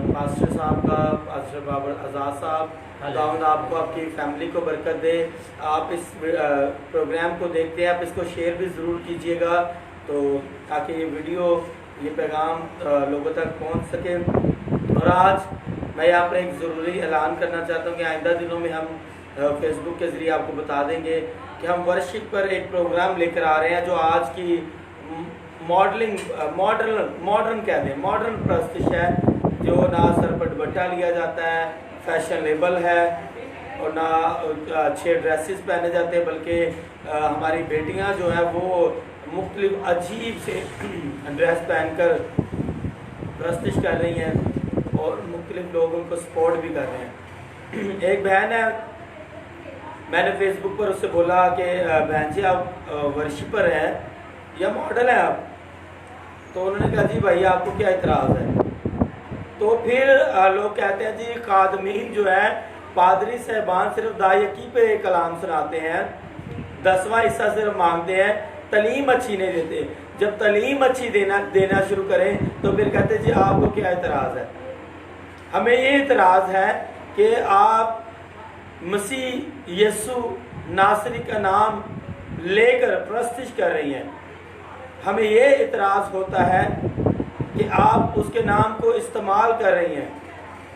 पास्टर साहब का, पास्टर बाबर आज़ाद साहब। खुदावंद आपको, आपकी फैमिली को बरकत दे। आप इस प्रोग्राम को देखते हैं, आप इसको शेयर भी ज़रूर कीजिएगा तो ताकि ये वीडियो, ये पैगाम लोगों तक पहुंच सके। और आज मैं यहाँ पर एक ज़रूरी ऐलान करना चाहता हूँ कि आइंदा दिनों में हम फेसबुक के ज़रिए आपको बता देंगे कि हम वर्शिप पर एक प्रोग्राम लेकर आ रहे हैं जो आज की मॉडर्न कह दें, मॉडर्न प्रस्तिश है, जो ना सर पर दुपट्टा लिया जाता है, फैशनेबल है और ना अच्छे ड्रेसेस पहने जाते हैं, बल्कि हमारी बेटियां जो हैं वो मुख्तलिफ अजीब से ड्रेस पहनकर प्रस्तिश कर रही हैं और मुख्तलिफ लोग उनको सपोर्ट भी कर रहे हैं। एक बहन है, मैंने फेसबुक पर उससे बोला कि बहन जी आप वर्शिपर हैं या मॉडल हैं आप? तो उन्होंने कहा जी भाई आपको क्या इतराज़ है? तो फिर लोग कहते हैं जी खादमीन जो है पादरी साहबान सिर्फ दायकी पे कलाम सुनाते हैं, 10वां हिस्सा सिर्फ मांगते हैं, तलीम अच्छी नहीं देते। जब तलीम अच्छी देना शुरू करें तो फिर कहते हैं जी आपको क्या इतराज़ है? हमें ये इतराज़ है कि आप मसीह यीशु नासरी का नाम लेकर प्रस्तिश कर रही हैं। हमें ये इतराज़ होता है कि आप उसके नाम को इस्तेमाल कर रही हैं।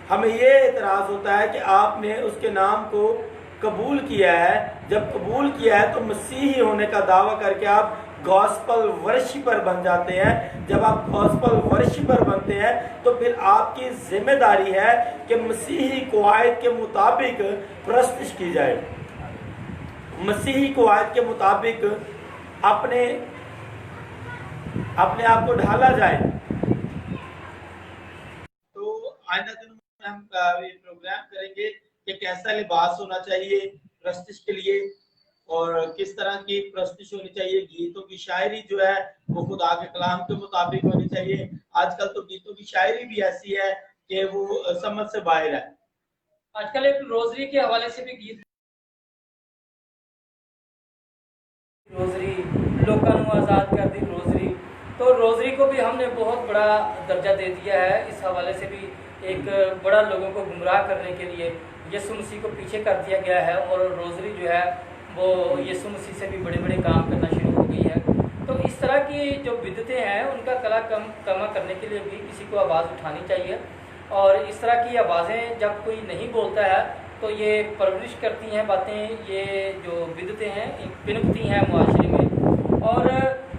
हमें ये इतराज़ होता है कि आपने उसके नाम को कबूल किया है। जब कबूल किया है तो मसीही होने का दावा करके आप गॉस्पल वर्शिपर बन जाते हैं। जब आप गॉस्पल वर्शिपर बनते हैं तो फिर आपकी जिम्मेदारी है कि मसीही कवायद के मुताबिक प्रस्तिश की जाए, मसीही कवायद के मुताबिक अपने आप को ढाला जाए। तो आइंदा दिनों में हम ये प्रोग्राम करेंगे कि कैसा लिबास होना चाहिए प्रस्तिश के लिए और किस तरह की प्रस्तिश होनी चाहिए। गीतों की शायरी जो है वो खुदा के कलाम के मुताबिक होनी चाहिए। आजकल तो गीतों की शायरी भी ऐसी है कि वो समझ से बाहर है। आजकल एक रोजरी के हवाले से भी गीत, रोजरी लोगों को आज़ाद कर दी रोजरी, तो रोजरी को भी हमने बहुत बड़ा दर्जा दे दिया है। इस हवाले से भी एक बड़ा लोगों को गुमराह करने के लिए यीशु मसीह को पीछे कर दिया गया है और रोजरी जो है वो यीशु मसीह से भी बड़े बड़े काम करना शुरू हो गई है। तो इस तरह की जो बिदतें हैं उनका कमा करने के लिए भी किसी को आवाज़ उठानी चाहिए। और इस तरह की आवाज़ें जब कोई नहीं बोलता है तो ये परवरिश करती हैं बातें, ये जो बिदतें हैं पिनपती हैं मुआशरे में। और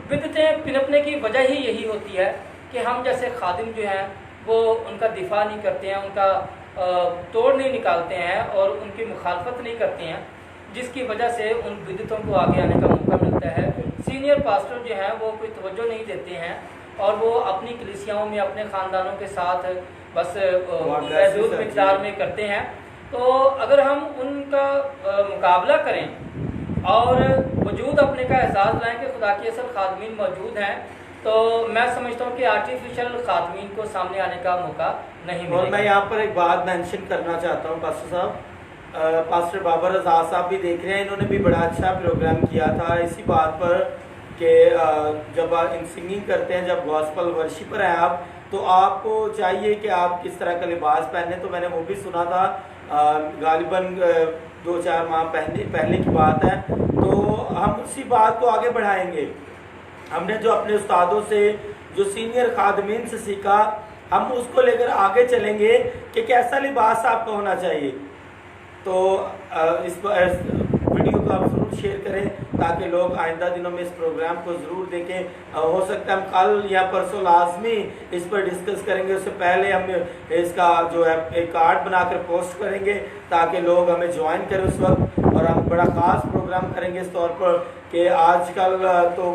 बिदतें पिनपने की वजह ही यही होती है कि हम जैसे खादिम जो हैं वो उनका दिफा नहीं करते हैं, उनका तोड़ नहीं निकालते हैं और उनकी मुखालफत नहीं करते हैं, जिसकी वजह से उन बिदतों को आगे आने का मौका मिलता है। सीनियर पास्टर जो हैं वो कोई तवज्जो नहीं देते हैं और वो अपनी कलीसियाओं में अपने ख़ानदानों के साथ बस महदूद मिक़दार में करते हैं। तो अगर हम उनका मुकाबला करें और वजूद अपने का एहसास लाएँ कि खुदा के असल खादमीन मौजूद हैं, तो मैं समझता हूँ कि आर्टिफिशियल खादमीन को सामने आने का मौका नहीं मिलेगा। और मैं यहाँ पर एक बात मेंशन करना चाहता हूँ पास्टर साहब, पास्टर बाबर आज़ाद साहब भी देख रहे हैं, इन्होंने भी बड़ा अच्छा प्रोग्राम किया था इसी बात पर कि जब इन सिंगिंग करते हैं, जब गॉस्पल वर्शिपर हैं आप, तो आपको चाहिए कि आप किस तरह का लिबास पहने। तो मैंने वो भी सुना था, गालिबन 2-4 माह पहले की बात है। तो हम उसी बात को आगे बढ़ाएंगे। हमने जो अपने उस्तादों से, जो सीनियर खादमीन से सीखा, हम उसको लेकर आगे चलेंगे कि कैसा लिबास आपको होना चाहिए। तो इस को आप ज़रूर शेयर करें ताकि लोग आइंदा दिनों में इस प्रोग्राम को ज़रूर देखें। हो सकता है हम कल या परसों लाजमी इस पर डिस्कस करेंगे, उससे पहले हम इसका जो है एक कार्ड बनाकर पोस्ट करेंगे ताकि लोग हमें ज्वाइन करें उस वक्त। और हम बड़ा ख़ास प्रोग्राम करेंगे इस तौर पर कि आजकल तो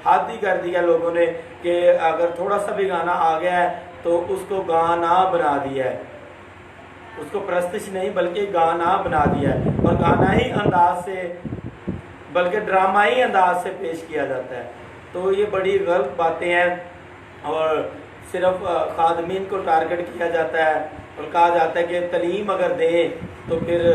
हाथ ही कर दिया लोगों ने कि अगर थोड़ा सा भी गाना आ गया है तो उसको गाना बना दिया है, उसको प्रस्तुति नहीं बल्कि गाना बना दिया है, और गाना ही अंदाज से बल्कि ड्रामाई अंदाज से पेश किया जाता है। तो ये बड़ी गलत बातें हैं और सिर्फ खादमीन को टारगेट किया जाता है और कहा जाता है कि तलीम अगर दें तो फिर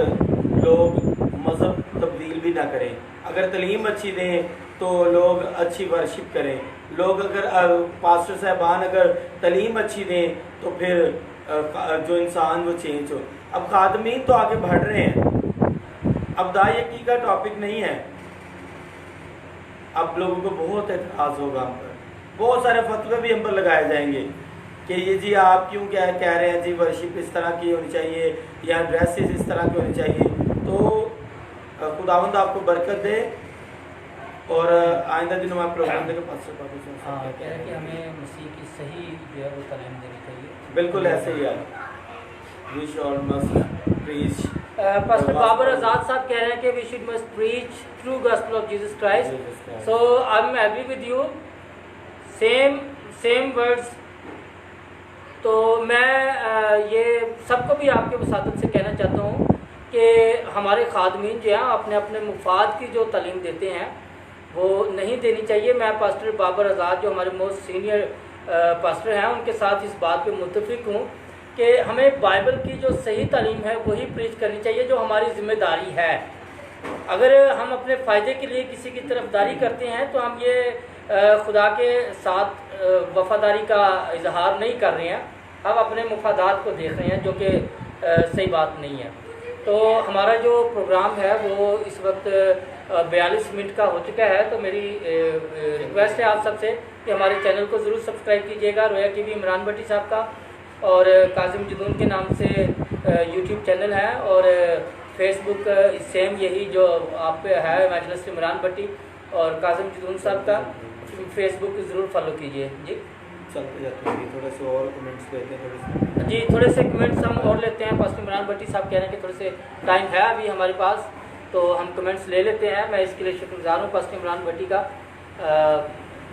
लोग मज़हब तब्दील भी ना करें, अगर तलीम अच्छी दें तो लोग अच्छी वर्शिप करें, लोग अगर पास्टर साहबान अगर तलीम अच्छी दें तो फिर जो इंसान वो चेंज हो। अब खादमीन तो आगे बढ़ रहे हैं, अब दायकी का टॉपिक नहीं है, अब लोगों को बहुत एतराज़ होगा हम पर, बहुत सारे फतवे भी हम पर लगाए जाएंगे कि ये जी आप क्यों क्या कह रहे हैं जी वर्शिप इस तरह की होनी चाहिए या ड्रेसेस इस तरह की होनी चाहिए। तो खुदावंद आपको बरकत दे और आइंदा दिनों में प्रोग्राम देकर पास हाँ कह रहे हैं कि हमें मसीह की सही जो है वो तालीम देनी चाहिए। बिल्कुल ऐसे ही है। विश और must preach. Pastor Babar Azad साहब कह रहे हैं कि we should must preach true gospel of Jesus Christ. So I am agree with you, same words. तो मैं ये सबको भी आपके वसादत से कहना चाहता हूँ कि हमारे खादमीन जो हैं अपने अपने मुफाद की जो तालीम देते हैं वो नहीं देनी चाहिए। मैं पास्टर बाबर आज़ाद जो हमारे मोस्ट सीनियर पास्टर हैं उनके साथ इस बात पे मुत्तफिक हूँ कि हमें बाइबल की जो सही तालीम है वही प्रीच करनी चाहिए जो हमारी ज़िम्मेदारी है। अगर हम अपने फ़ायदे के लिए किसी की तरफदारी करते हैं तो हम ये खुदा के साथ वफादारी का इजहार नहीं कर रहे हैं, हम अपने मुफादात को देख रहे हैं जो कि सही बात नहीं है। तो हमारा जो प्रोग्राम है वो इस वक्त 42 मिनट का हो चुका है। तो मेरी रिक्वेस्ट है आप सबसे कि हमारे चैनल को ज़रूर सब्सक्राइब कीजिएगा। रोया टीवी इमरान भट्टी साहब का और काजिम जदून के नाम से यूट्यूब चैनल है और फेसबुक सेम यही जो आप पे है इमेजिनस इमरान भट्टी और काजिम जदून साहब का फेसबुक ज़रूर फॉलो कीजिए। जी चलते जाते हैं, थोड़े से और कमेंट्स लेते हैं जी, थोड़े से कमेंट्स हम और लेते हैं। पास्टर इमरान भट्टी साहब कह रहे हैं कि थोड़े से टाइम है अभी हमारे पास तो हम कमेंट्स ले लेते हैं। मैं इसके लिए शुक्रगुजार हूँ पास्टर इमरान भट्टी का।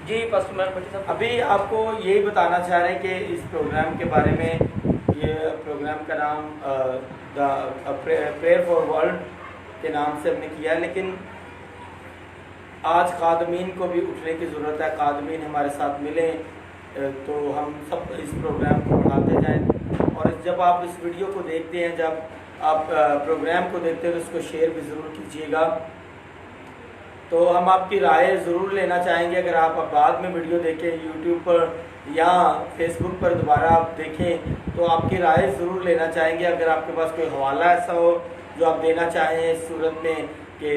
जी पास्टर इमरान भट्टी साहब, अभी आपको यही बताना चाह रहे हैं कि इस प्रोग्राम के बारे में। ये प्रोग्राम का नाम द प्रेयर फॉर वर्ल्ड के नाम से हमने किया है, लेकिन आज खादमीन को भी उठने की ज़रूरत है। खादमीन हमारे साथ मिलें तो हम सब इस प्रोग्राम को बढ़ाते जाएं। और जब आप इस वीडियो को देखते हैं, जब आप प्रोग्राम को देखते हैं तो इसको शेयर भी ज़रूर कीजिएगा। तो हम आपकी राय ज़रूर लेना चाहेंगे। अगर आप बाद में वीडियो देखें यूट्यूब पर या फेसबुक पर दोबारा आप देखें तो आपकी राय ज़रूर लेना चाहेंगे। अगर आपके पास कोई हवाला ऐसा हो जो आप देना चाहें इस सूरत में कि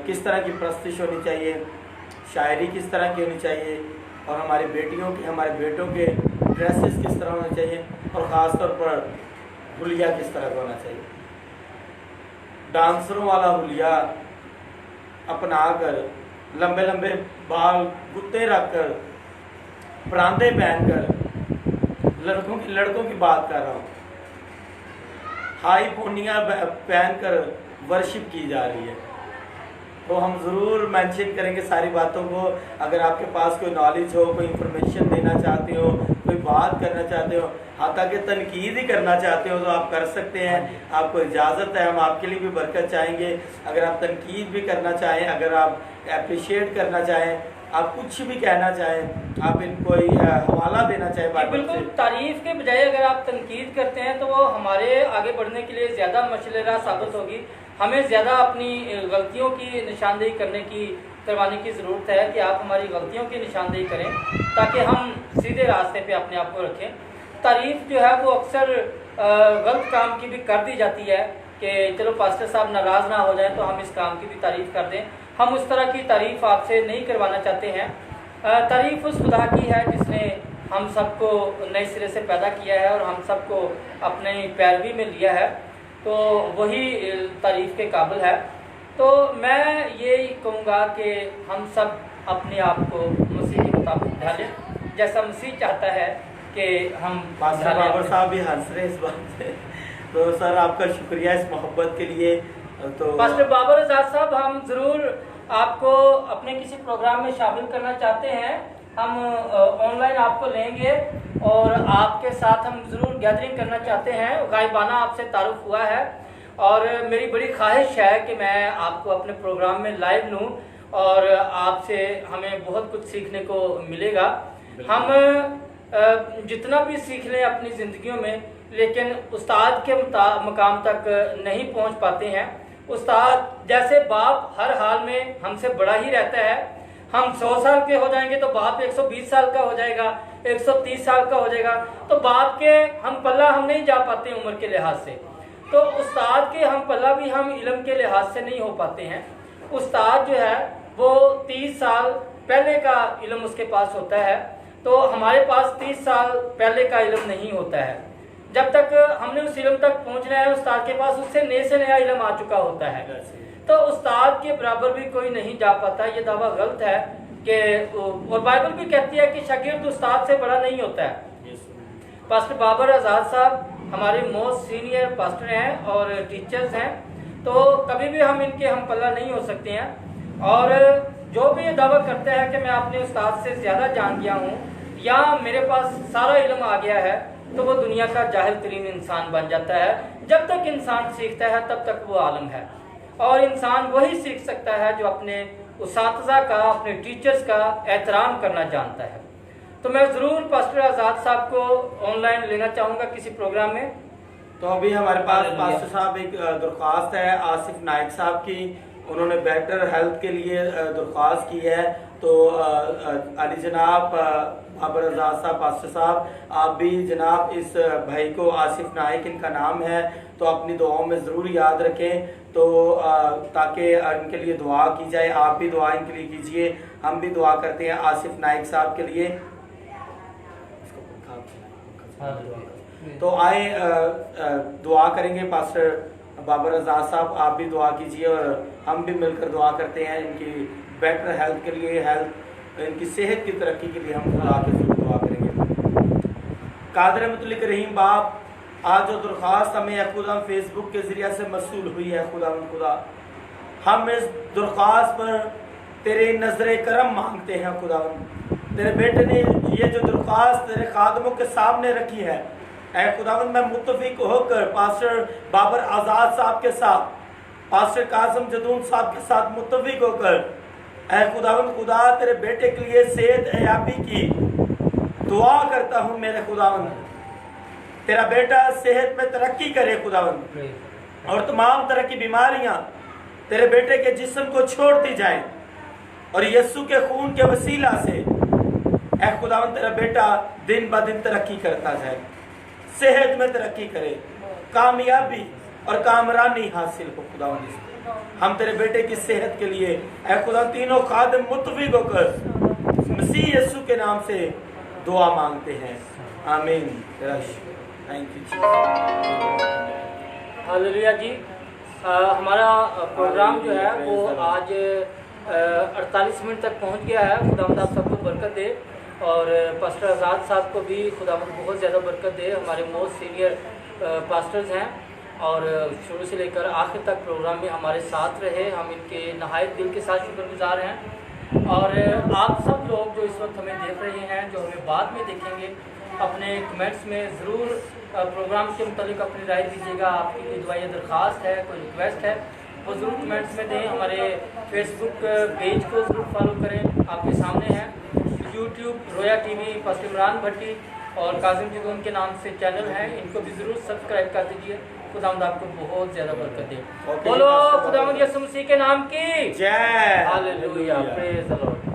किस तरह की प्रस्तुति होनी चाहिए, शायरी किस तरह की होनी चाहिए और हमारी बेटियों के हमारे बेटों के ड्रेसेस किस तरह होने चाहिए और ख़ास तौर पर हुलिया किस तरह का होना चाहिए। डांसरों वाला हुलिया अपना कर, लंबे लंबे बाल गुत्ते रखकर, परांदे पहनकर, लड़कों की बात कर रहा हूँ, हाई पोनियाँ पहनकर वर्शिप की जा रही है। तो हम ज़रूर मेंशन करेंगे सारी बातों को। अगर आपके पास कोई नॉलेज हो, कोई इंफॉर्मेशन देना चाहते हो, कोई बात करना चाहते हो, हाथा कि तनकीद ही करना चाहते हो तो आप कर सकते हैं, आपको इजाज़त है। हम आपके लिए भी बरकत चाहेंगे। अगर आप तनकीद भी करना चाहें, अगर आप अप्रिशिएट करना चाहें, आप कुछ भी कहना चाहें, आप इनको हवाला देना चाहें बाइबल से। बिल्कुल, तारीफ के बजाय अगर आप तनकीद करते हैं तो वो हमारे आगे बढ़ने के लिए ज़्यादा मशलेरा साबित होगी। हमें ज़्यादा अपनी गलतियों की निशानदेही करवाने की ज़रूरत है कि आप हमारी गलतियों की निशानदेही करें ताकि हम सीधे रास्ते पे अपने आप को रखें। तारीफ़ जो है वो अक्सर गलत काम की भी कर दी जाती है कि चलो पास्टर साहब नाराज़ ना हो जाएं तो हम इस काम की भी तारीफ़ कर दें। हम उस तरह की तारीफ़ आपसे नहीं करवाना चाहते हैं। तारीफ़ उस खुदा की है जिसने हम सबको नए सिरे से पैदा किया है और हम सबको अपने पैरवी में लिया है, तो वही तारीफ़ के काबिल है। तो मैं ये कहूँगा कि हम सब अपने आप को मसीह के मुताबिक ढालें, जैसा मसीह चाहता है कि हम पास्टर बाबर साहब भी हंस रहे इस बात से। तो सर आपका शुक्रिया इस मोहब्बत के लिए। तो पास्टर बाबर आजाद साहब, हम ज़रूर आपको अपने किसी प्रोग्राम में शामिल करना चाहते हैं। हम ऑनलाइन आपको लेंगे और आपके साथ हम ज़रूर गैदरिंग करना चाहते हैं। गायबाना आपसे तारुफ हुआ है और मेरी बड़ी ख्वाहिश है कि मैं आपको अपने प्रोग्राम में लाइव लूँ और आपसे हमें बहुत कुछ सीखने को मिलेगा। हम जितना भी सीख लें अपनी ज़िंदगियों में, लेकिन उस्ताद के मकाम तक नहीं पहुंच पाते हैं। उस्ताद जैसे बाप हर हाल में हमसे बड़ा ही रहता है। हम 100 साल के हो जाएंगे तो बाप 120 साल का हो जाएगा, 130 साल का हो जाएगा, तो बाप के हम पल्ला हम नहीं जा पाते उम्र के लिहाज से। तो उस्ताद के हम पल्ला भी हम इल्म के लिहाज से नहीं हो पाते हैं। उस्ताद जो है वो 30 साल पहले का इल्म उसके पास होता है, तो हमारे पास 30 साल पहले का इल्म नहीं होता है। जब तक हमने उस इल्म तक पहुंचना है, उस्ताद के पास उससे नए से नया इल्म आ चुका होता है। तो उस्ताद के बराबर भी कोई नहीं जा पाता। ये दावा गलत है कि, और बाइबल भी कहती है कि शागिर्द उस्ताद से बड़ा नहीं होता है। पास्टर बाबर आज़ाद साहब हमारे मोस्ट सीनियर पास्टर हैं और टीचर्स हैं, तो कभी भी हम इनके हम पल्ला नहीं हो सकते हैं। और जो भी ये दावा करता है कि मैं अपने उस्ताद से ज़्यादा जान गया हूँ या मेरे पास सारा इल्म आ गया है, तो वो दुनिया का जाहिल तरीन इंसान बन जाता है। जब तक इंसान सीखता है तब तक वो आलम है, और इंसान वही सीख सकता है जो अपने उस्ताज़ा का, अपने टीचर्स का एहतराम करना जानता है। तो मैं ज़रूर पास्टर आज़ाद साहब को ऑनलाइन लेना चाहूँगा किसी प्रोग्राम में। तो अभी हमारे पास पास्टर साहब एक दरख्वास्त है आसिफ नाइक साहब की। उन्होंने बेटर हेल्थ के लिए दरख्वास्त की है। तो अली जनाब बाबर आज़ाद साहब, पास्टर साहब, आप भी जनाब इस भाई को, आसिफ नाइक इनका नाम है, तो अपनी दुआओं में ज़रूर याद रखें, तो ताकि इनके लिए दुआ की जाए। आप भी दुआ इनके लिए कीजिए, हम भी दुआ करते हैं आसिफ नाइक साहब के लिए। तो आए दुआ करेंगे। पास्टर बाबर आज़ाद साहब आप भी दुआ कीजिए और हम भी मिलकर दुआ करते हैं इनकी बेटर हेल्थ के लिए, हेल्थ इनकी सेहत की तरक्की के लिए हम खुदा के दुआ करेंगे। कादर मुतलिक रहीम बाप, आज जो दरख्वास्त हमें खुदा फेसबुक के ज़रिए से मसूल हुई है, खुदा हम इस दरख्वास्त पर तेरे नज़र करम मांगते हैं। खुदा तेरे बेटे ने ये जो दरख्वास्त तेरे खादमों के सामने रखी है, ऐ खुदावंद मैं मुत्तफिक होकर पास्टर बाबर आज़ाद साहब के साथ, पास्टर कासिम जदून साहब के साथ मुत्तफिक होकर ऐ खुदावंद खुदा तेरे बेटे के लिए सेहत याबी की दुआ करता हूँ। मेरे खुदावंद तेरा बेटा सेहत में तरक्की करे खुदावंद, और तमाम तरह की बीमारियां तेरे बेटे के जिस्म को छोड़ती जाए, और यीशु के खून के वसीला से ऐ खुदावंद तेरा बेटा दिन ब दिन तरक्की करता जाए, सेहत में तरक्की करे, कामयाबी और कामरानी हासिल हो। खुदावंद हम तेरे बेटे की सेहत के लिए ऐ खुदा तीनों खादिम मुत्तफिक होकर मसीह यीशु के नाम से दुआ मांगते हैं, आमीन। Thank you. हालेलुया जी। हमारा प्रोग्राम जो है वो आज 48 मिनट तक पहुंच गया है। खुदावंद आप सबको बरकत दे, और पास्टर आज़ाद साहब को भी खुदावंद बहुत ज़्यादा बरकत दे। हमारे मोस्ट सीनियर पास्टर्स हैं और शुरू से लेकर आखिर तक प्रोग्राम में हमारे साथ रहे। हम इनके नहायत दिल के साथ शुक्रगुजार हैं। और आप सब लोग जो इस वक्त हमें देख रहे हैं, जो हमें बाद में देखेंगे, अपने कमेंट्स में ज़रूर प्रोग्राम के मुतालिक अपनी राय दीजिएगा। आपकी कोई दुआ या दरख्वास्त है, कोई रिक्वेस्ट है, वो ज़रूर कमेंट्स में दें। हमारे फेसबुक पेज को ज़रूर फॉलो करें, आपके सामने है। यूट्यूब रोया टीवी पास्टर इमरान भट्टी और कासिम जदून के नाम से चैनल हैं, इनको भी ज़रूर सब्सक्राइब कर दीजिए। खुदावंद आपको बहुत ज़्यादा बरकत दे। बोलो खुदावंद यीशु मसीह के नाम की जय। Hallelujah, praise the Lord.